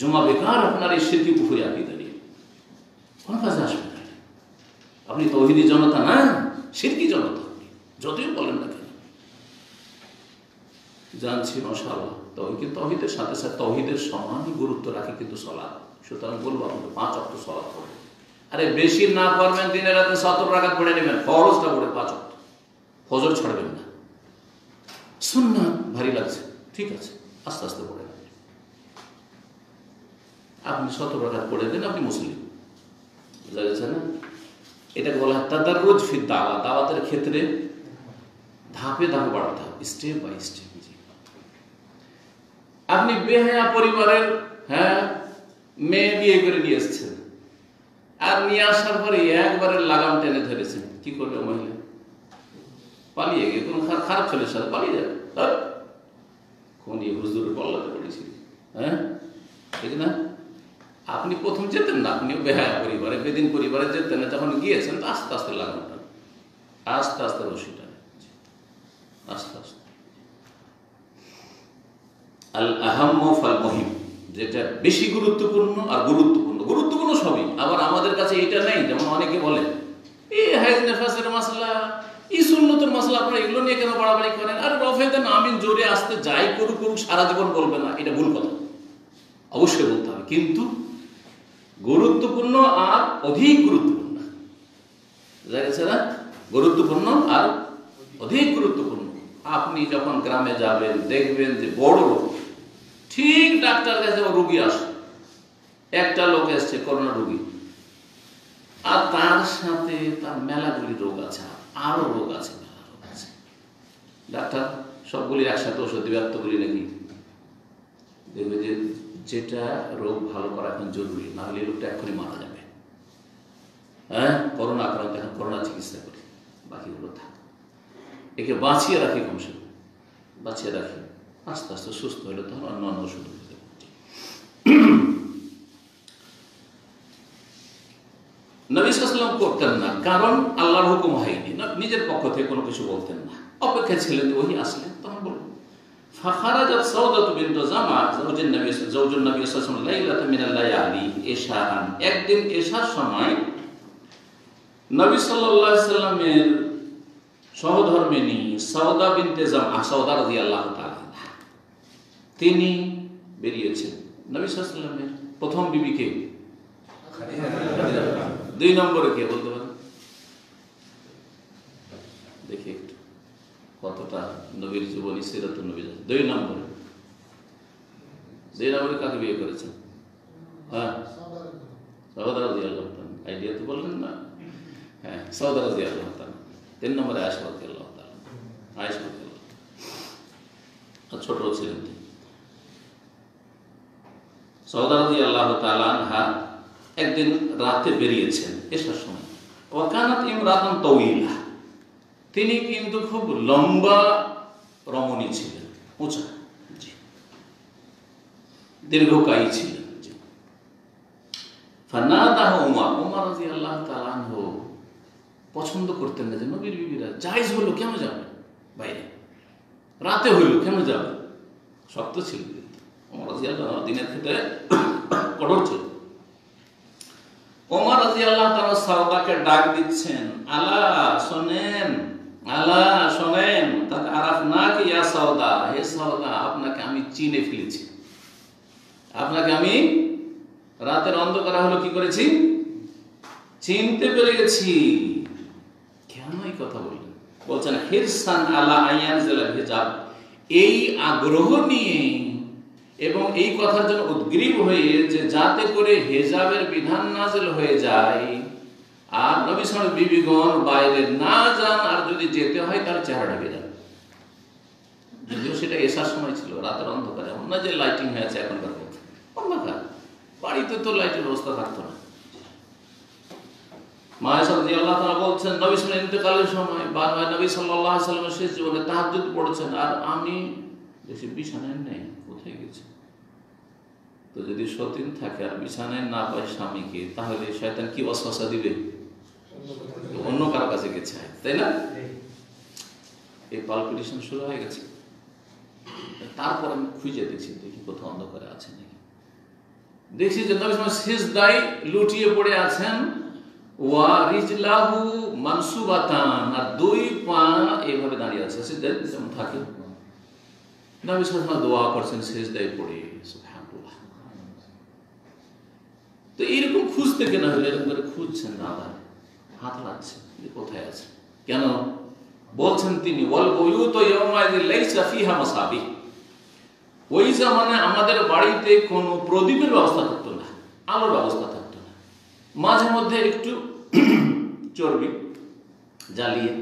[SPEAKER 1] জমা বেকার আপনার এই স্মৃতি পুকুরে আপনি দাঁড়িয়ে কোন কাজে আসবে না। আপনি তৌহিদি জনতা না, শিরকি জনতা, যতই বলেন না কেন। জানছি মাশাআল্লাহ, তৌহিদের সাথে সাথে তৌহিদের সমানই গুরুত্ব রাখে কিন্তু সালাত। সুতরাং বলবো আপনাকে 5 ওয়াক্ত সালাত পড়ে, আরে বেশি না পারবেন দিনের রাতে 70 রাকাত পড়ে নেবেন, ফরজটা পড়ে 5 ওয়াক্ত, ফজর ছাড়বেন না। সুন্নাত ভারী লাগছে, ঠিক আছে, আস্তে আস্তে পড়ে নেবেন। আপনি 70 রাকাত পড়ে দেন, আপনি মুসলিম, বুঝা গেছে না? এটাকে বলা হয় তাদাররুজ ফি দাওয়া। দাওয়াতের ক্ষেত্রে ধাপে ধাপে বাড়াতে হবে, স্টেপ বাই স্টেপ। আপনি বেহায়া পরিবারের, হ্যাঁ, মেয়ে বিয়ে করে নিয়ে এসছেন, আর নিয়ে আসার পরে একবারে লাগাম টেনে ধরেছেন। কি করবে মহিলা? পালিয়ে গিয়ে কোনো খারাপ ছেলের সাথে পালিয়ে যাবে। কোন হুজুরের পাল্লাতে পড়েছি, হ্যাঁ ঠিক না? আপনি প্রথম যেতেন না, আপনিও বেহায়া পরিবারে, বেদিন পরিবারে যেতেন না, যখন গিয়েছেন তো আস্তে আস্তে লাগামটা, আস্তে আস্তে রশিটা, আস্তে আস্তে। আল আহাম্মু ফাল মুহিম, যেটা বেশি গুরুত্বপূর্ণ আর গুরুত্বপূর্ণ সবই। আবার আমাদের কাছে এটা নেই, যেমন অনেকে বলে এই হাইজ নেফাসের মাসলা, এই সুন্নতের মাসলা, আপনারা এগুলো নিয়ে কেন বাড়াবাড়ি করেন? আর রফে দেন আমিন জোরে আসতে যাই করুক সারা জীবন বলবে না, এটা ভুল কথা। অবশ্যই বলতে হবে, কিন্তু গুরুত্বপূর্ণ আর অধিক গুরুত্বপূর্ণ, বুঝা গেছে না? গুরুত্বপূর্ণ আর অধিক গুরুত্বপূর্ণ। আপনি যখন গ্রামে যাবেন দেখবেন যে বড় রোগ, ঠিক ডাক্তার কাছে রোগী আসে, একটা লোক এসছে করোনা রোগী, আর তার সাথে তার মেলাগুলি রোগ আছে, আরো রোগ আছে, মেলা রোগ আছে। ডাক্তার সবগুলি একসাথে ওষুধ দিবে, এতগুলি নাকি? দেখবে যে যেটা রোগ ভালো করা এখন জরুরি, না হলে লোকটা এখনই মারা যাবে। হ্যাঁ, করোনা আক্রান্ত, এখন করোনা চিকিৎসা করি, বাকিগুলো থাক, একে বাঁচিয়ে রাখি, কমসে কম বাঁচিয়ে রাখি, আস্তে আস্তে সুস্থ হলে তখন অন্য ওষুধ দিতে। নবী সাল্লাল্লাহু আলাইহি ওয়াসাল্লাম করতেন না, কারণ আল্লাহর হুকুম হয়নি, নিজের পক্ষ থেকে কোনো কিছু বলতেন না, অপেক্ষা ছিলেন যে ওহি আসলেন তখন বলবেন। ফাখারাজাত সাউদাতু বিনত জামা যাওজুন নবী সাল্লাল্লাহু আলাইহি ওয়াসাল্লাম লাইলাতান মিনাল লায়ালি ইশাআন, একদিন এশার সময় নবী সাল্লাল্লাহু আলাইহি ওয়াসাল্লামের সহধর্মিণী সাউদা বিনতে জামা, সাউদা রাদিয়াল্লাহু তাআলা, তিনি বেরিয়েছেন। নবী সাল্লাল্লাহু আলাইহি ওয়াসাল্লামের প্রথম বিবি কে? দুই নম্বরে কে বলতে পারেন? দেখি একটু কতটা নবীর জীবনী, সিরাতুন নবী। দুই নম্বরে কাকে বিয়ে করেছেন? হ্যাঁ, সাউদা রাদিয়াল্লাহু তাআলা। আইডিয়া তো বললেন না? হ্যাঁ, সাউদা রাদিয়াল্লাহু তাআলা। তিন নম্বরে আয়েশা রাদিয়াল্লাহু তাআলা। আয়েশা রাদিয়াল্লাহু তাআলা ছোট ছিলেন তিনি। সাউদা রাদিয়াল্লাহু তাআলা আনহা একদিন রাতে বেরিয়েছেন এসার সময়। ওয়াকানাত ইমরাতান তাওয়িলা, তিনি কিন্তু খুব লম্বা রমণী ছিলেন, উঁচা, দীর্ঘকায়ী ছিলেন। ফানাদাহু উমর রাদিয়াল্লাহু তাআলা আনহু পছন্দ করতেন না যে নবীর বিবিরা জায়েজ হলো কেন যাবে বাইরে, রাতে হইল কেন যাবে, শক্ত ছিল ওমর রাদিয়াল্লাহু তাআলা, দিনের ক্ষেত্রে কঠোর ছিল। ওমর রাদিয়াল্লাহু তাআলা সাহাবাকে ডাক দিচ্ছেন, আলা শোনেন, আলা শোনেন, তাক আরাফনাকি ইয়া সাউদা, হে সাউদা আপনাকে আমি চিনে ফেলেছি, আপনাকে আমি রাতের অন্ধকার হলো কি করেছি, চিনতে পেরে গেছি। কেন এই কথা বললেন? বলছেন হিরসান আলা আয়ানজিলাল হিজাব, এই আগ্রহ নিয়ে এবং এই কথার জন্য উদ্গ্রীব হয়ে যে যাতে করে হিজাবের বিধান নাযিল হয়ে যায় আর নবী সাল্লাল্লাহু আলাইহি বিবিগণ বাইরে না যান, আর যদি যেতে হয় তাহলে চেহারা ঢেকে যান। যদিও সেটা এসার সময় ছিল, রাতের অন্ধকার, এমন না যে লাইটিং হয়েছে এখনকার মতো, অন্ধকার, বাড়িতে তো লাইটের ব্যবস্থা থাকতো না। মা আয়েশা রাদিয়াল্লাহু তাআলা বলছেন নবী সাল্লাল্লাহু আলাইহি ইন্তেকালের সময় বা নবী সাল্লাল্লাহু আলাইহি ওয়াসাল্লামের শেষ জীবনে তাহাজ্জুদ পড়েছেন, আর আমি দেখি বিছানায় নেই, কোথায় গেছে? তো যদি সতীন থাকে আর বিছানায় না পায় স্বামীকে, তাহলে শয়তান কি ওয়াসওয়াসা দিবে? অন্য কারো কাছে গেছে, তাই না? এই পালপিটেশন শুরু হয়ে গেছে। তারপর আমি খুঁজে দেখছি, দেখি কোথাও অন্ধকারে আছে নাকি। দেখছি যে নবী সাল্লাল্লাহু আলাইহি সিজদায় লুটিয়ে পড়ে আছেন, ওয়া রিজলাহু মানসুবাতান, আর দুই পা এইভাবে দাঁড়িয়ে আছে, সিজদায় যেমন থাকে। নবী সাল্লাল্লাহু আলাইহি ওয়াসাল্লাম দোয়া করছেন সিজদায় পড়ে, সুবহানাল্লাহ। তো এইরকম খুঁজতে কেন হলো? এরকম করে খুঁজছেন, দাদা হাত লাগছে যে কোথায় আছে। কেন বলছেন তিনি, ওয়াল বুয়ুতু ইয়াওমাইযিন লাইসা ফিহা মাসাবিহ, ওই জামানে আমাদের বাড়িতে কোনো প্রদীপের ব্যবস্থা থাকতো না, আলোর ব্যবস্থা থাকতো না। মাঝে মধ্যে একটু চর্বি জ্বালিয়ে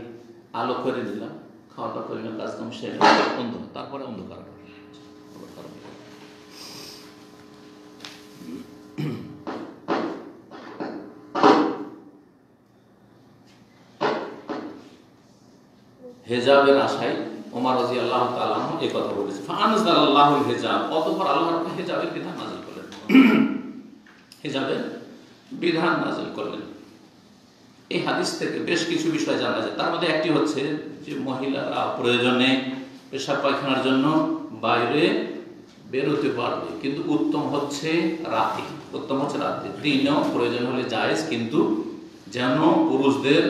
[SPEAKER 1] আলো করে দিলাম, খাওয়া দাওয়া করে কাজ কাম শেষ, তারপরে অন্ধকার।
[SPEAKER 2] হেজাবের আশায় ওমর রাদিয়াল্লাহু তাআলা আনহু এই কথা বলেছে। ফাআনজালাল্লাহুল হিজাব, অতঃপর আল্লাহ রাব্বুল হিজাবের বিধান নাযিল করলেন, হিজাবের বিধান নাযিল করলেন। এই হাদিস থেকে বেশ কিছু বিষয় জানা যায়। তার মধ্যে একটি হচ্ছে যে মহিলারা প্রয়োজনে পেশাব পায়খানার জন্য বাইরে বেরোতে পারবে, কিন্তু উত্তম হচ্ছে রাতে, উত্তম হচ্ছে রাতে। দিনেও প্রয়োজন হলে জায়েজ, কিন্তু যেন পুরুষদের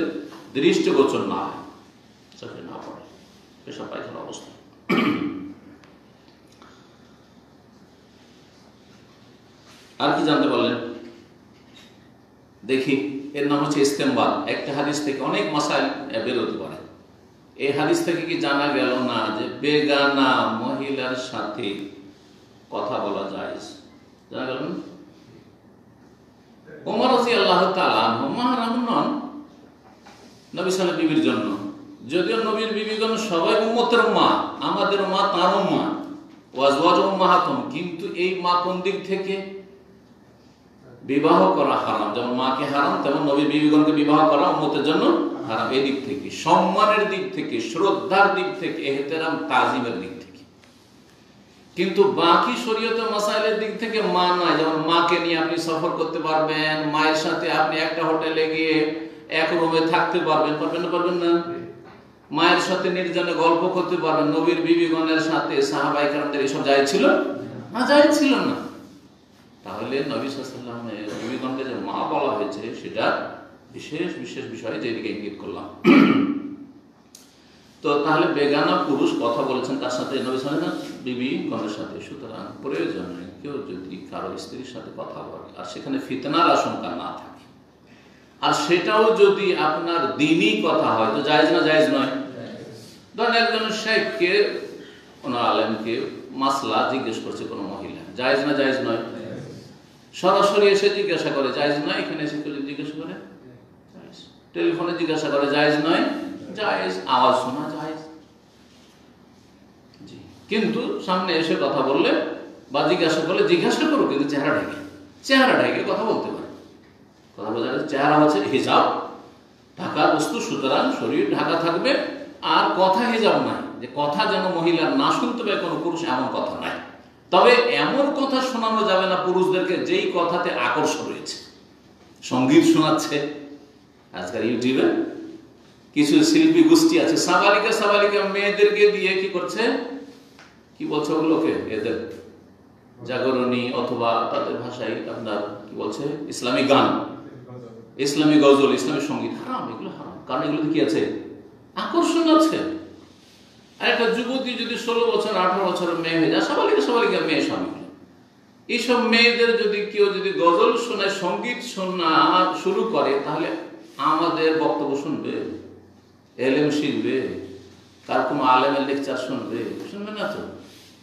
[SPEAKER 2] দৃষ্টিগোচর না হয়, চোখে না পড়ে পেশাব পায়খানার অবস্থা। আর কি জানতে পারলেন দেখি? এর নাম হচ্ছে ইস্তেমবাদ। একটা হাদিস থেকে অনেক মাসাইল বেরোতে পারে। এই হাদিস থেকে কি জানা গেল না যে বেগানা মহিলার সাথে কথা বলা জায়েজ? জানা গেল না? ওমর রাদিয়াল্লাহু তাআলা আনহু মাহরাম নন নবী সাল্লাল্লাহু আলাইহি বিবির জন্য, যদিও নবীর বিবিগণ সবাই উম্মতের মা, আমাদের মা তারও মা, ওয়াজওয়াজ উম্মাহাতুহুম, কিন্তু এই মা কোন দিক থেকে? বিবাহ করা হারাম। যেমন মাকে হারাম, তেমন নবীর বিবিগণকে বিবাহ করা উম্মতের জন্য হারাম। এই দিক থেকে, সম্মানের দিক থেকে, শ্রদ্ধার দিক থেকে, ইহতিরাম তাজিমের দিক থেকে। কিন্তু বাকি শরীয়তের মাসাইলের দিক থেকে মা নয়। যেমন মাকে নিয়ে আপনি সফর করতে পারবেন, মায়ের সাথে আপনি একটা হোটেলে গিয়ে এক রুমে থাকতে পারবেন, পারবেন না? পারবেন না? মায়ের সাথে নির্জনে গল্প করতে পারবেন। নবীর বিবিগণের সাথে সাহাবায়ে কেরামদের এসব জায়েজ ছিল না? জায়েজ ছিল না। তাহলে নবী সাল্লাল্লাহু আলাইহি ওয়াসাল্লামের বিবিগণকে যে মা বলা হয়েছে সেটা বিশেষ বিশেষ বিষয়, যেদিকে ইঙ্গিত করলাম। তো তাহলে বেগানা পুরুষ কথা বলেছেন তার সাথে, নবী সাল্লাল্লাহু আলাইহি ওয়াসাল্লাম বিবিগণের সাথে। সুতরাং প্রয়োজনে কেউ যদি কারো স্ত্রীর সাথে কথা বলে আর সেখানে ফিতনার আশঙ্কা না থাকে, আর সেটাও যদি আপনার দ্বীনি কথা হয়, তো জায়েজ না জায়েজ নয়? ধরেন একজন শেখকে, কোন আলেমকে মাসলা জিজ্ঞেস করছে কোন মহিলা, জায়েজ না জায়েজ নয়? সরাসরি এসে জিজ্ঞাসা করে জায়েজ নয়, এখানে এসে কেউ জিজ্ঞাসা করে জায়েজ, টেলিফোনে জিজ্ঞাসা করে জায়েজ নয়? জায়েজ। আওয়াজ শোনা জায়েজ, জি। কিন্তু সামনে এসে কথা বললে বা জিজ্ঞাসা করলে জিজ্ঞাসা করো, কিন্তু চেহারা ঢেকে কথা বলতে পারে। কথা বোঝা যাচ্ছে? চেহারা হচ্ছে হিজাব, ঢাকার বস্তু, সুতরাং শরীর ঢাকা থাকবে। আর কথা হিজাব নাই, যে কথা যেন মহিলার না শুনতে পায় কোনো পুরুষ, এমন কথা নাই। তবে এমন কথা শোনানো যাবে না পুরুষদেরকে যেই কথাতে আকর্ষণ রয়েছে। সঙ্গীত শোনাচ্ছে, আজকাল ইউটিউবে কিছু শিল্পী গোষ্ঠী আছে, সাবালিকা মেয়েদেরকে দিয়ে কি করছে, কি বলছে ওগুলোকে, এদের জাগরণী, অথবা তাদের ভাষায় আপনার কি বলছে, ইসলামিক গান, ইসলামী গজল, ইসলামী সঙ্গীত। হারাম, এগুলো হারাম। কারণ এগুলোতে কি আছে? আকর্ষণ আছে। আর একটা যুবতী যদি 16 বছর 18 বছরের মেয়ে হয়ে যায়, সাবালিকা মেয়ে, স্বামী, এইসব মেয়েদের যদি কেউ যদি গজল শোনায়, সঙ্গীত শোনা শুরু করে, তাহলে আমাদের বক্তব্য শুনবে, এলেম শিখবে, তার কোনো আলেমের লেকচার শুনবে না তো?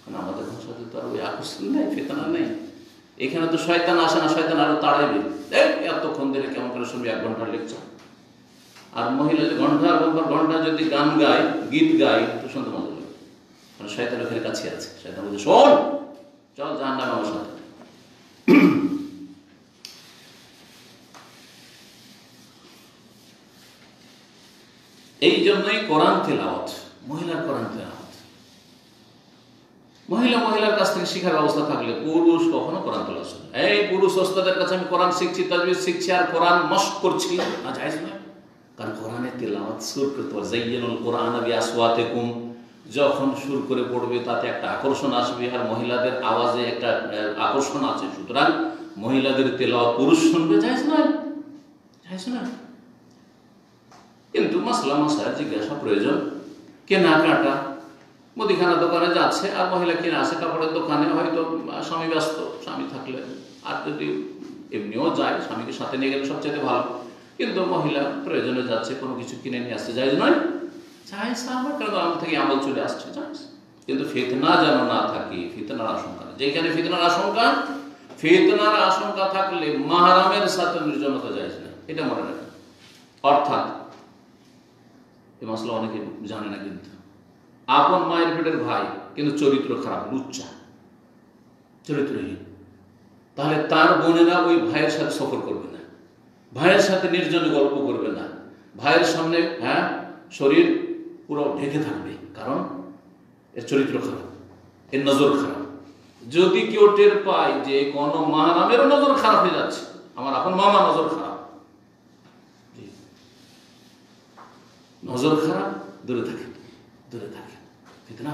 [SPEAKER 2] কারণ আমাদের ভাষাতে তো আর ওই আকর্ষণ নেই, ফেতনা নেই। এখানে তো শয়তান আসে না, শয়তান আরো তাড়াইবে, এতক্ষণ ধরে কেমন করে শুনবে 1 ঘন্টার লেকচার। আর মহিলা যদি ঘন্টার পর ঘন্টা যদি গান গায়, গীত গায়, তো শুনতে মজা লাগে। কারণ শয়তান ওখানে কাছে আছে, শয়তান বলছে শোন, চল জাহান্নামে আমার সাথে। এই জন্যই কোরআন তেলাওয়াত, মহিলার কোরআন তেলাওয়াত, মহিলার কাছ থেকে শিখার ব্যবস্থা থাকলে পুরুষ কখনো কোরআন তেলাওয়াত শুনে। এই পুরুষ ওস্তাদের কাছে আমি কোরআন শিখছি, তাজবিদ শিখছি, আর কোরআন মস্ক করছি, না জায়েজ নয়। কারণ কোরআনের তেলাওয়াত সুর করতে পারে, যায়্যিনুল কোরআন বিআসওয়াতিকুম, যখন সুর করে পড়বে তাতে একটা আকর্ষণ আসবে, আর মহিলাদের আওয়াজে একটা আকর্ষণ আছে। সুতরাং মহিলাদের তেলাওয়াত পুরুষ শুনবে, জায়েজ নয়, জায়েজ নয়। কিন্তু মাসলা মাসাইল জিজ্ঞাসা প্রয়োজন। কেনাকাটা, মুদিখানা দোকানে যাচ্ছে আর মহিলা কিনে আসে, কাপড়ের দোকানে, হয়তো স্বামী ব্যস্ত, স্বামী থাকলে, আর যদি এমনিও যায় স্বামীকে সাথে নিয়ে গেলে সবচেয়ে ভালো। কিন্তু মহিলা প্রয়োজনে যাচ্ছে, কোনো কিছু কিনে নিয়ে আসছে, জায়েজ নয়? জায়েজ। আমার কেন আমল থেকে আমল চলে আসছে, জায়েজ। কিন্তু ফিতনা যেন না থাকে, ফিতনার আশঙ্কা। যেখানে ফিতনার আশঙ্কা থাকলে মাহরামের সাথে নির্জনতা জায়েজ না, এটা মনে রাখেন। অর্থাৎ এই মশলা অনেকে জানে না, কিন্তু আপন মায়ের পেটের ভাই, কিন্তু চরিত্র খারাপ, লুচ্চা, চরিত্রহীন, তাহলে তার বোনেরা ওই ভাইয়ের সাথে সফর করবে না, ভাইয়ের সাথে নির্জনে গল্প করবে না, ভাইয়ের সামনে শরীর পুরো ঢেকে থাকবে, কারণ এর চরিত্র খারাপ, এর নজর খারাপ। যদি কেউ টের পায় যে কোনো মাহরামেরও নজর খারাপ হয়ে যাচ্ছে, আমার আপন মামা নজর খারাপ, নজর খারাপ, দূরে থাকে, দূরে থাকে, ঠিক না?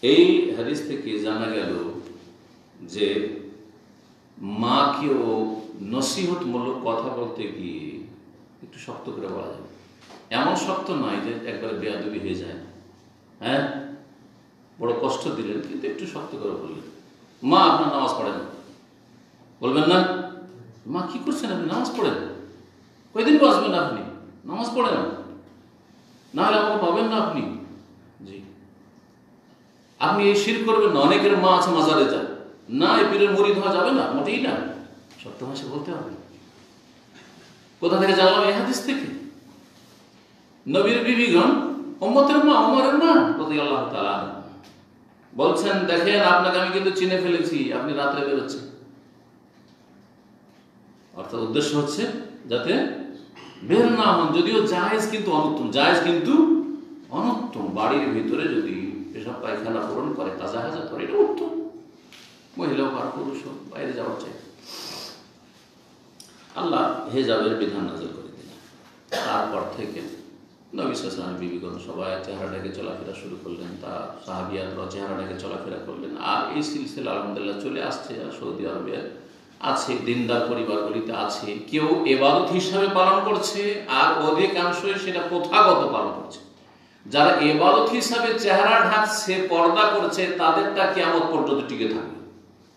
[SPEAKER 2] এই হাদিস থেকে জানা গেল যে মাকেও নসিহতমূলক কথা বলতে গিয়ে একটু শক্ত করে বলা যাবে। এমন শক্ত নয় যে একবারে বেয়াদবি হয়ে যায়, বড় কষ্ট দিলেন, কিন্তু একটু শক্ত করে বললেন, মা আপনার নামাজ পড়েন, বলবেন না মা কি করছেন আপনি, নামাজ পড়েন, কয়দিন বাঁচবেন আপনি, নামাজ পড়েন, না হলে আমাকে পাবেন না আপনি। জি, আপনি এই শির করবেন না, অনেকের মা আছে মাজারে যায় না, এই পীরের মুরিদ হওয়া যাবে না, মোটেই না, সত্য ভাষা বলতে হবে। কোথা থেকে জানলাম? এই হাদিস থেকে। নবীর বিবিগণ, উম্মতের মা, ওমরের মা রাদিয়াল্লাহু তাআলা বলছেন, দেখেন আপনাকে আমি কিন্তু চিনে ফেলেছি, আপনি রাত্রে বেরোচ্ছেন। অর্থাৎ উদ্দেশ্য হচ্ছে যাতে বের না হন, যদিও জায়েজ কিন্তু অনুত্তম, জায়েজ কিন্তু অনুত্তম। বাড়ির ভিতরে যদি এসব পায়খানা পূরণ করে, তাজা হাজা করে, এটা উত্তম। মহিলা হোক আর পুরুষ হোক, বাইরে যাওয়ার চাই। আল্লাহ হেজাবের বিধান নাযিল করে দিলেন। তারপর থেকে নবী সাল্লাল্লাহু আলাইহি ওয়াসাল্লাম বিবিগণ সবাই চেহারা ঢেকে চলাফেরা শুরু করলেন, তার সাহাবিয়াতরা চেহারা ঢেকে চলাফেরা করলেন। আর এই সিলসিলা আলহামদুলিল্লাহ চলে আসছে। আর সৌদি আরবে আছে, দিনদার পরিবারগুলিতে আছে, কেউ ইবাদত হিসাবে পালন করছে, আর অধিকাংশই সেটা প্রথাগত পালন করছে। যারা ইবাদত হিসাবে চেহারা ঢাকছে, পর্দা করছে, তাদেরটা কিয়ামত পর্যন্ত টিকে থাকবে,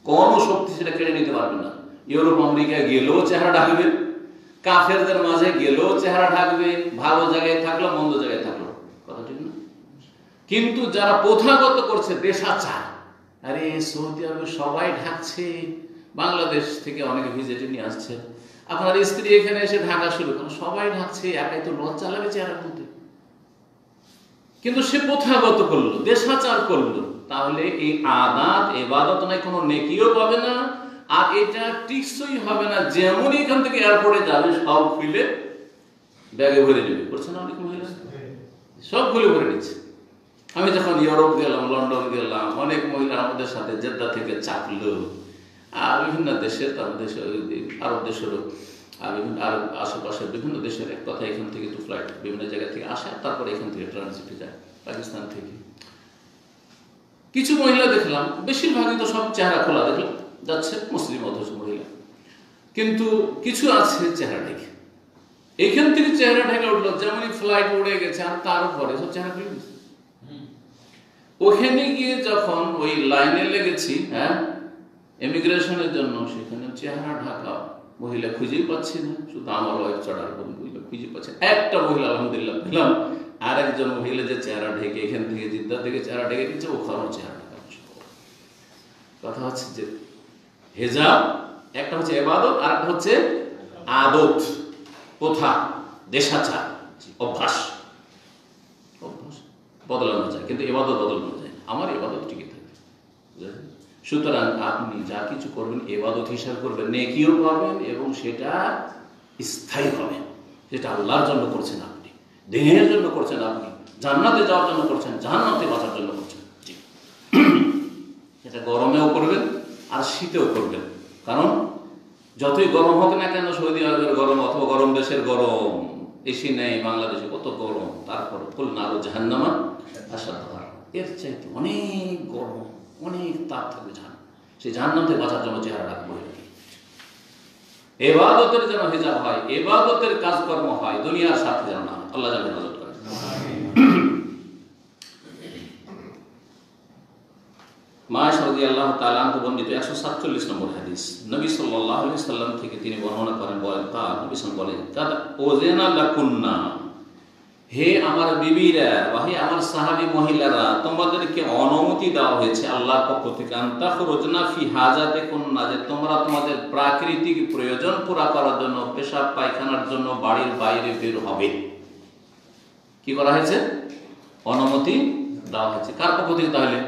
[SPEAKER 2] কোন শক্তি সেটা কেড়ে নিতে পারবে না। ইউরোপ আমেরিকায় গেলেও চেহারা ঢাকবে, কাফেরদের মাঝে গেলেও চেহারা ঢাকবে, ভালো জায়গায় থাকলো মন্দ জায়গায় থাকলো, কথা ঠিক না? কিন্তু যারা প্রথাগত করছে, দেশাচার, আরে সৌদি আরবে সবাই ঢাকছে, বাংলাদেশ থেকে অনেকে ভিজিটে নিয়ে আসছে, আপনার স্ত্রী এখানে এসে ঢাকা শুরু করেন, সবাই ঢাকছে, একাই তো লজ্জা লাগে চেহারা খুলতে। কিন্তু সে প্রথাগত করলো, দেশাচার করলো, তাহলে এই আদাত ইবাদত নাই, কোনো নেকিও পাবে না, আর এটা টিকসই হবে না। যেমন এখান থেকে এয়ারপোর্টে যাবে, সব খুলে ব্যাগে ভরে নেবে, করছে না অনেক মহিলা, সব খুলে ভরে নিচ্ছে। আমি যখন ইউরোপ গেলাম, লন্ডন গেলাম, অনেক মহিলা আমাদের সাথে জেদ্দা থেকে চাপলো, আর বিভিন্ন দেশের, আরব দেশেরও, আর বিভিন্ন আরব আশেপাশের বিভিন্ন দেশের, এক কথা এখান থেকে তো ফ্লাইট বিভিন্ন জায়গা থেকে আসে, তারপরে এখান থেকে ট্রানজিটে যায় পাকিস্তান থেকে। কিছু মহিলা দেখলাম, বেশিরভাগই তো সব চেহারা খোলা দেখলাম যাচ্ছে, মুসলিম অথচ মহিলা, কিন্তু কিছু আছে চেহারা ঢেকে। এখান থেকে চেহারা ঢেকে উঠলো, যেমনই ফ্লাইট উড়ে গেছে, আর তার উপরে সব চেহারা খুলে গেছে। ওখানে গিয়ে যখন ওই লাইনে লেগেছি, ইমিগ্রেশনের জন্য, সেখানে চেহারা ঢাকা মহিলা খুঁজেই পাচ্ছি না, শুধু আমার ওয়াইফ চড়ার পর মহিলা খুঁজে পাচ্ছে। একটা মহিলা আলহামদুলিল্লাহ পেলাম, আর একজন মহিলা যে চেহারা ঢেকে, এখান থেকে জিদ্দা থেকে চেহারা ঢেকে দিচ্ছে, ওখানেও চেহারা ঢাকা। কথা হচ্ছে যে হেজাব একটা হচ্ছে ইবাদত, আর একটা হচ্ছে আদত, প্রথা, দেশাচার, অভ্যাস। অভ্যাস বদলানো যায়, কিন্তু ইবাদত বদলানো যায়। আমার ইবাদত টিকে থাকে। সুতরাং আপনি যা কিছু করবেন ইবাদত হিসাবে করবেন, নেকিও পাবেন, এবং সেটা স্থায়ী হবে। সেটা আল্লাহর জন্য করছেন আপনি, দিনের জন্য করছেন আপনি, জান্নাতে যাওয়ার জন্য করছেন, জাহান্নামে বাঁচার জন্য করছেন। এটা গরমেও করবেন আর শীতেও করবেন, কারণ যতই গরম হোক না কেন, সৌদি আরবের গরম অথবা গরম দেশের গরম, এসি নেই, বাংলাদেশে কত গরম, তারপর কুলনা আরো জাহান্নামা আসাদ, এর চাইতে অনেক গরম, অনেক তাপ থাকবে জাহান্নাম। সেই জাহান্নাম থেকে বাঁচার জন্য চেহারা রাখবো। ইবাদতের যেন হিজাব হয়, ইবাদতের কাজকর্ম হয়, দুনিয়ার সাথে যেন না। আল্লাহ যেন হেফাজত করে। মায়েশা রাদিয়াল্লাহু তাআলা আনহা বর্ণিত 147 নম্বর হাদিস, নবী সাল্লাল্লাহু আলাইহি সাল্লাম থেকে তিনি বর্ণনা করেন, বলেন, নবী সাল্লাল্লাহু বলেন, কাদ ওযানা লাকুন্না, হে আমার বিবিরা বা হে আমার সাহাবী মহিলারা, তোমাদেরকে অনুমতি দেওয়া হয়েছে আল্লাহর পক্ষ থেকে, আনতাখরুজনা ফি হাজাতিকুন্না, যে তোমরা তোমাদের প্রাকৃতিক প্রয়োজন পুরা করার জন্য, পেশাব পায়খানার জন্য বাড়ির বাইরে বের হবে। কি করা হয়েছে? অনুমতি দেওয়া হয়েছে। কার পক্ষ থেকে? তাহলে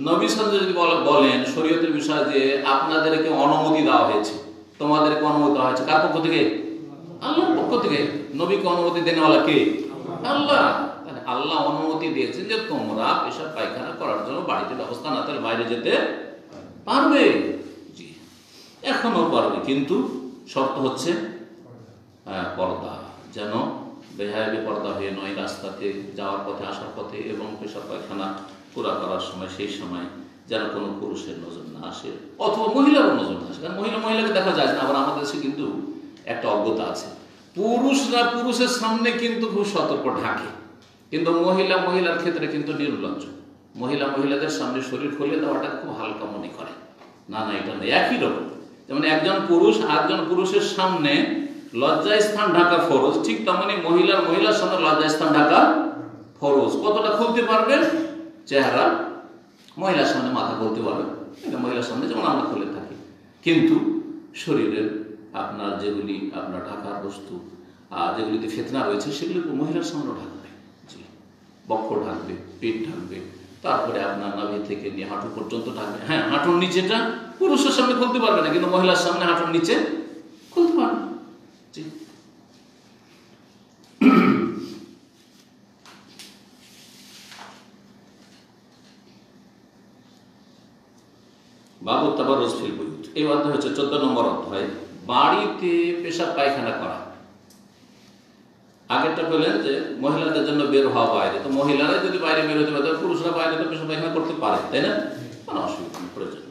[SPEAKER 2] নবী সাল্লাল্লাহু আলাইহি ওয়াসাল্লাম যদি বলেন শরীয়তের বিষয়ে যে আপনাদেরকে অনুমতি দেওয়া হয়েছে, তোমাদেরকে অনুমতি দেওয়া হয়েছে, কার পক্ষ থেকে? আল্লাহর পক্ষ থেকে। নবীকে অনুমতি দেনেওয়ালা কে? আল্লাহ। তাহলে আল্লাহ অনুমতি দিয়েছেন যে তোমরা পেশাব পায়খানা করার জন্য বাড়িতে ব্যবস্থা না থাকলে বাইরে যেতে পারবে। জি, এখনো পারবে, কিন্তু শর্ত হচ্ছে পর্দা, যেন বেহায়াবি পর্দা হয়ে নয়, রাস্তাতে যাওয়ার পথে আসার পথে এবং পেশাব পায়খানা পুরা করার সময় সেই সময় যেন কোনো পুরুষের নজর না আসে অথবা মহিলারও নজর না আসে। কারণ মহিলাকে দেখা যায় না। আবার আমাদের দেশে কিন্তু একটা অজ্ঞতা আছে, পুরুষরা পুরুষের সামনে কিন্তু খুব সতর্ক ঢাকে, কিন্তু মহিলার ক্ষেত্রে কিন্তু নির্লজ্জ। মহিলাদের সামনে শরীর খুলে দেওয়াটা খুব হালকা মনে করে। না, এটা নেই, একই রকম। যেমন একজন পুরুষ আরেকজন পুরুষের সামনে লজ্জাস্থান ঢাকা ফরজ, ঠিক তেমনি মহিলার সামনে লজ্জাস্থান ঢাকা ফরজ। কতটা খুলতে পারবেন? চেহারা, মহিলার সামনে মাথা খুলতে পারবেন, মহিলার সামনে যেমন আমরা খুলে থাকি, কিন্তু শরীরের আপনার যেগুলি আপনার ঢাকার বস্তু আর যেগুলিতে ফিতনা রয়েছে সেগুলি মহিলার সামনেও ঢাকবে। জি, বক্ষ ঢাকবে, পেট ঢাকবে, তারপরে আপনার নাভি থেকে নিয়ে হাঁটু পর্যন্ত ঢাকবে। হ্যাঁ, হাঁটুর নিচেটা পুরুষের সামনে খুলতে পারবে না, কিন্তু মহিলার সামনে হাঁটুর নিচে খুলতে পারবে। জি, বাবু তাবাররুজ ফিল বুয়ুত। এই অধ্যায় হচ্ছে 14 নম্বর অধ্যায়, বাড়িতে পেশাব পায়খানা করা। আগেরটা বললেন যে মহিলাদের জন্য বের হওয়া বাইরে, তো মহিলারা যদি বাইরে বের হতে পারে, পুরুষরা বাইরে তো পেশাব পায়খানা করতে পারে, তাই না? কোনো অসুবিধা নেই, প্রয়োজন।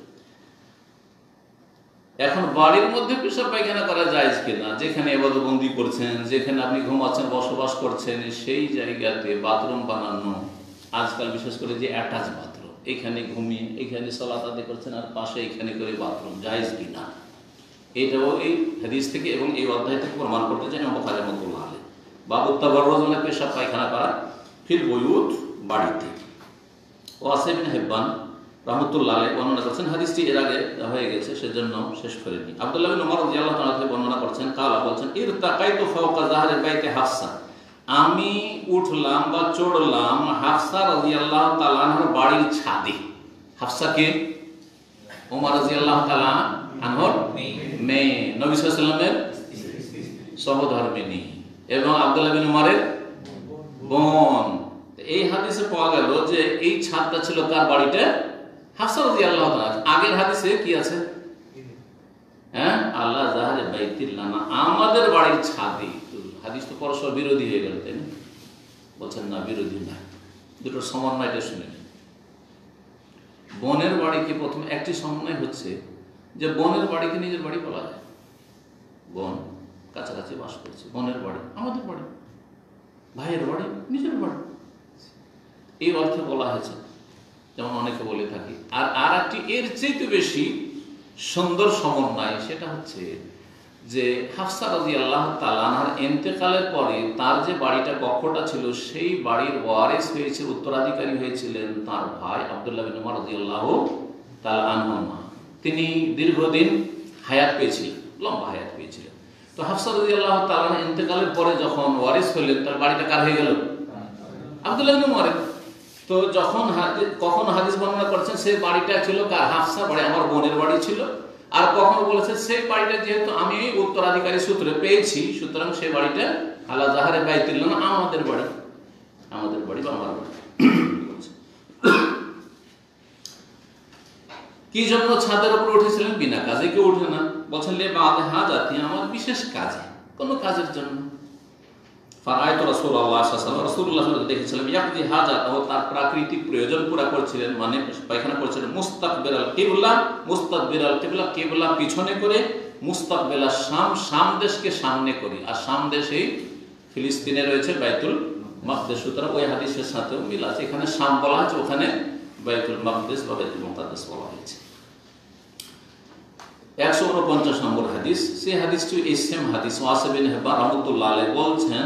[SPEAKER 2] এখন বাড়ির মধ্যে পেশাব পায়খানা করা যায় কিনা? যেখানে ইবাদতবন্দি করছেন, যেখানে আপনি ঘুমাচ্ছেন, বসবাস করছেন, সেই জায়গাতে বাথরুম বানানো, আজকাল বিশেষ করে যে অ্যাটাচ বাথরুম, এখানে ঘুমিয়ে এখানে সালাত আদায় করছেন আর পাশে এখানে করে বাথরুম, জায়েজ কিনা? এটাও এই হাদিস থেকে এবং এই অধ্যায় থেকে প্রমাণ করতে চাই বুখারী রাহমাতুল্লাহ আলাইহি। বাবু তাবাররুজ মানে পেশাব পায়খানা করা ফিল বুয়ুত, বাড়িতে। ওয়াসিম ইবনে হিব্বান রাহমাতুল্লাহ আলাইহি বর্ণনা করছেন, হাদিসটি এর আগে হয়ে গেছে সেজন্য শেষ করিনি। আব্দুল্লাহ ইবনে উমর রাদিয়াল্লাহু তাআলা থেকে বর্ণনা করছেন, কালা বলছেন, ইরতাকাইতু ফাওকা যাহরি বাইতি হাফসা, আমি উঠলাম বা চড়লাম হাফসা রাদিয়াল্লাহু তাআলা আনহার বাড়ির ছাদে। হাফসা কে? ওমর রাদিয়াল্লাহু তাআলা আনহার মেয়ে, নবী সাল্লাল্লাহু আলাইহি ওয়াসাল্লামের সহধর্মিণী এবং আব্দুল্লাহ বিন উমরের বোন। এই হাদিসে পাওয়া গেল যে এই ছাদটা ছিল কার বাড়িতে? হাফসা রাদিয়াল্লাহু তাআলা। আগের হাদিসে কি আছে? হ্যাঁ, আল্লাহ যাহরি বাইতিল্লাহ, আমাদের বাড়ির ছাদে। হাদিস তো পরস্পর বিরোধী হয়ে গেল, তাই না? বলছেন না, বিরোধী না, দুটোর সমন্বয়টা শুনে নেন। বোনের বাড়িকে প্রথমে একটি সমন্বয় হচ্ছে যে বোনের বাড়িকে নিজের বাড়ি বলা যায়। বোন কাছাকাছি বাস করছে, বোনের বাড়ি আমাদের বাড়ি, ভাইয়ের বাড়ি নিজের বাড়ি, এই অর্থে বলা হয়েছে, যেমন অনেকে বলে থাকি। আর একটি এর চেয়ে বেশি সুন্দর সমন্বয়, সেটা হচ্ছে যে হাফসা রাদিয়াল্লাহু তাআলা আনহার ইন্তেকালের পরে তার যে বাড়িটা, কক্ষটা ছিল, সেই বাড়ির ওয়ারিস হয়েছে, উত্তরাধিকারী হয়েছিলেন তার ভাই আব্দুল্লাহ বিন উমর রাদিয়াল্লাহু তাআলা আনহুমা। তিনি দীর্ঘদিন হায়াত পেয়েছিলেন, লম্বা হায়াত পেয়েছিলেন। তো হাফসা রাদিয়াল্লাহু তাআলা ইন্তেকালের পরে যখন ওয়ারিস হলেন, তার বাড়িটা কার হয়ে গেল? আব্দুল্লাহ বিন উমরের। তো যখন কখনো হাদিস বর্ণনা করছেন সেই বাড়িটা ছিল কার? হাফসা বাড়ি, আমার বোনের বাড়ি ছিল। আর কখনো বলেছে সেই বাড়িটা যেহেতু আমি উত্তরাধিকারী সূত্রে পেয়েছি, সুতরাং সেই বাড়িটা আলা যাহরি বাইতিল্লাহ, আমাদের বাড়ি, আমাদের বাড়ি বা আমার বাড়ি। কি জন্য ছাদের উপর উঠেছিলেন? বিনা কাজে কেউ উঠে না। বলছেন লে বাদে হাজাতি, আমার বিশেষ কাজে, কোনো কাজের জন্য। ফারাইতু রাসূলুল্লাহ সাল্লাল্লাহু আলাইহি ওয়াসাল্লাম, রাসূলুল্লাহ সাল্লাল্লাহু আলাইহি ওয়াসাল্লাম দেখেছিলাম ইয়াকদি হাজাত, তার প্রাকৃতিক প্রয়োজন পুরা করছিলেন, মানে পায়খানা করছিলেন মুস্তাকবিরাল কিবলা, মুস্তাকবিরাল কিবলা, কিবলা পিছনে করে, মুস্তাকবিলা শাম, শাম দেশকে সামনে করে। আর শাম দেশে ফিলিস্তিনে রয়েছে বাইতুল মাকদিস, সুতরাং ওই হাদিসের সাথেও মিল আছে। এখানে শাম বলা হয়েছে, ওখানে বাইতুল মাকদিস বা বাইতুল মুকাদ্দাস বলা হয়েছে। 149 নম্বর হাদিস, সেই হাদিসটি এই সেম হাদিস। ওয়াসিম বিন হিব্বান রাহমাতুল্লাহ আলাইহি বলছেন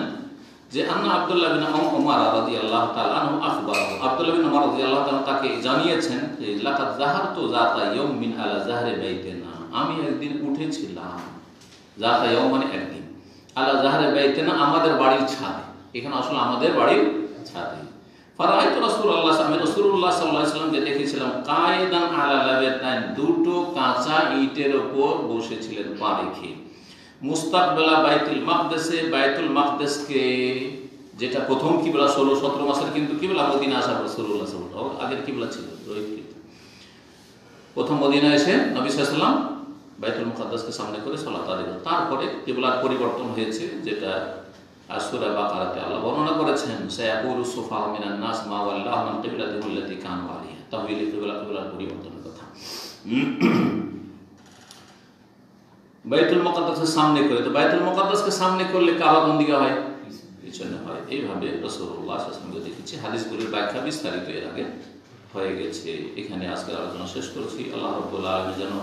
[SPEAKER 2] যে আন্না আব্দুল্লাহ বিন উমর রাদিয়াল্লাহু তাআলা আনহু আখবারাহু, আব্দুল্লাহ বিন উমর রাদিয়াল্লাহু তাআলা তাকে জানিয়েছেন যে লাকাদ যাহারতু যাতা ইয়াউমিন আলা যাহরি বাইতিনা, আমি একদিন উঠেছিলাম, যাতা ইয়াউম মানে একদিন, আলা যাহরি বাইতিনা আমাদের বাড়ির ছাদে। এখানে আসলে আমাদের বাড়ির ছাদে। ফারাআইতু রাসূলুল্লাহ, আমি রাসূলুল্লাহ সাল্লাল্লাহু আলাইহি ওয়াসাল্লামকে দেখেছিলাম কায়েদান আলা লাবাতান, দুটো কাঁচা ইটের উপর বসেছিলেন পা রেখে। মুস্তাকবিলা বাইতুল মাকদেসে, বাইতুল মাকদেসকে যেটা প্রথম কিবলা 16-17 মাসের কিন্তু কিবলা, মদিনা আসার পর রাসূলুল্লাহ সাল্লাল্লাহু আলাইহি ওয়াসাল্লাম আগের কিবলা ছিল রোহিত। প্রথম মদিনা এসে নবী সাল্লাল্লাহু আলাইহি ওয়াসাল্লাম বাইতুল মুকাদ্দাসকে সামনে করে সালাত আদায় করেন। তারপরে কিবলার পরিবর্তন হয়েছে, যেটা সূরা বাকারাতে আল্লাহ বর্ণনা করেছেন, সায়াকুলু সুফাহা মিনান নাস মা ওয়াল্লাহুম আন কিবলাতিহিম আল্লাতী কানু আলাইহা, তাহওয়িল কিবলার পরিবর্তনের কথা। বাইতুল মুকাদ্দাসের সামনে করে, তো বাইতুল মুকাদ্দাসকে সামনে করলে কাবা কোন দিকে হয়? পিছনে হয়। এইভাবে রাসূলুল্লাহ সাল্লাল্লাহু আলাইহি ওয়াসাল্লাম দেখেছি। হাদিসগুলির ব্যাখ্যা বিস্তারিত এর আগে হয়ে গেছে। এখানে আজকের আলোচনা শেষ করছি। আল্লাহ রাব্বুল আলামিন যেন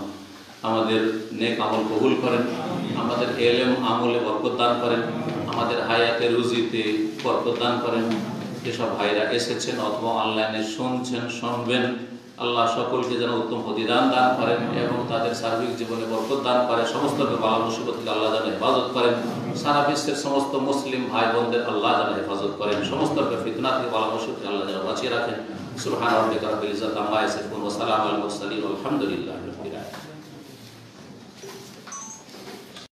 [SPEAKER 2] আমাদের নেক আমল কবুল করেন, আমাদের ইলম আমলে বরকত দান করেন, আমাদের হায়াতে রুজিতে বরকত দান করেন। যেসব ভাইরা এসেছেন অথবা অনলাইনে শুনছেন, শুনবেন, আল্লাহ সকলকে যেন উত্তম প্রতিদান দান করেন এবং তাদের সার্বিক জীবনে বরকত দান করে। সমস্ত বালা মুসিবত থেকে আল্লাহ যেন হেফাজত করেন। সারা বিশ্বের সমস্ত মুসলিম ভাই বোনদের আল্লাহ যেন হেফাজত করেন। সমস্ত ফিতনা থেকে বালা মুসিবত থেকে আল্লাহ যেন বাঁচিয়ে রাখেন। সুবহান রাব্বিকা রাব্বিল ইজ্জাতি আম্মা ইয়াসিফুন ওয়া সালামুন আলাল মুরসালিন ওয়া আলহামদুলিল্লাহ।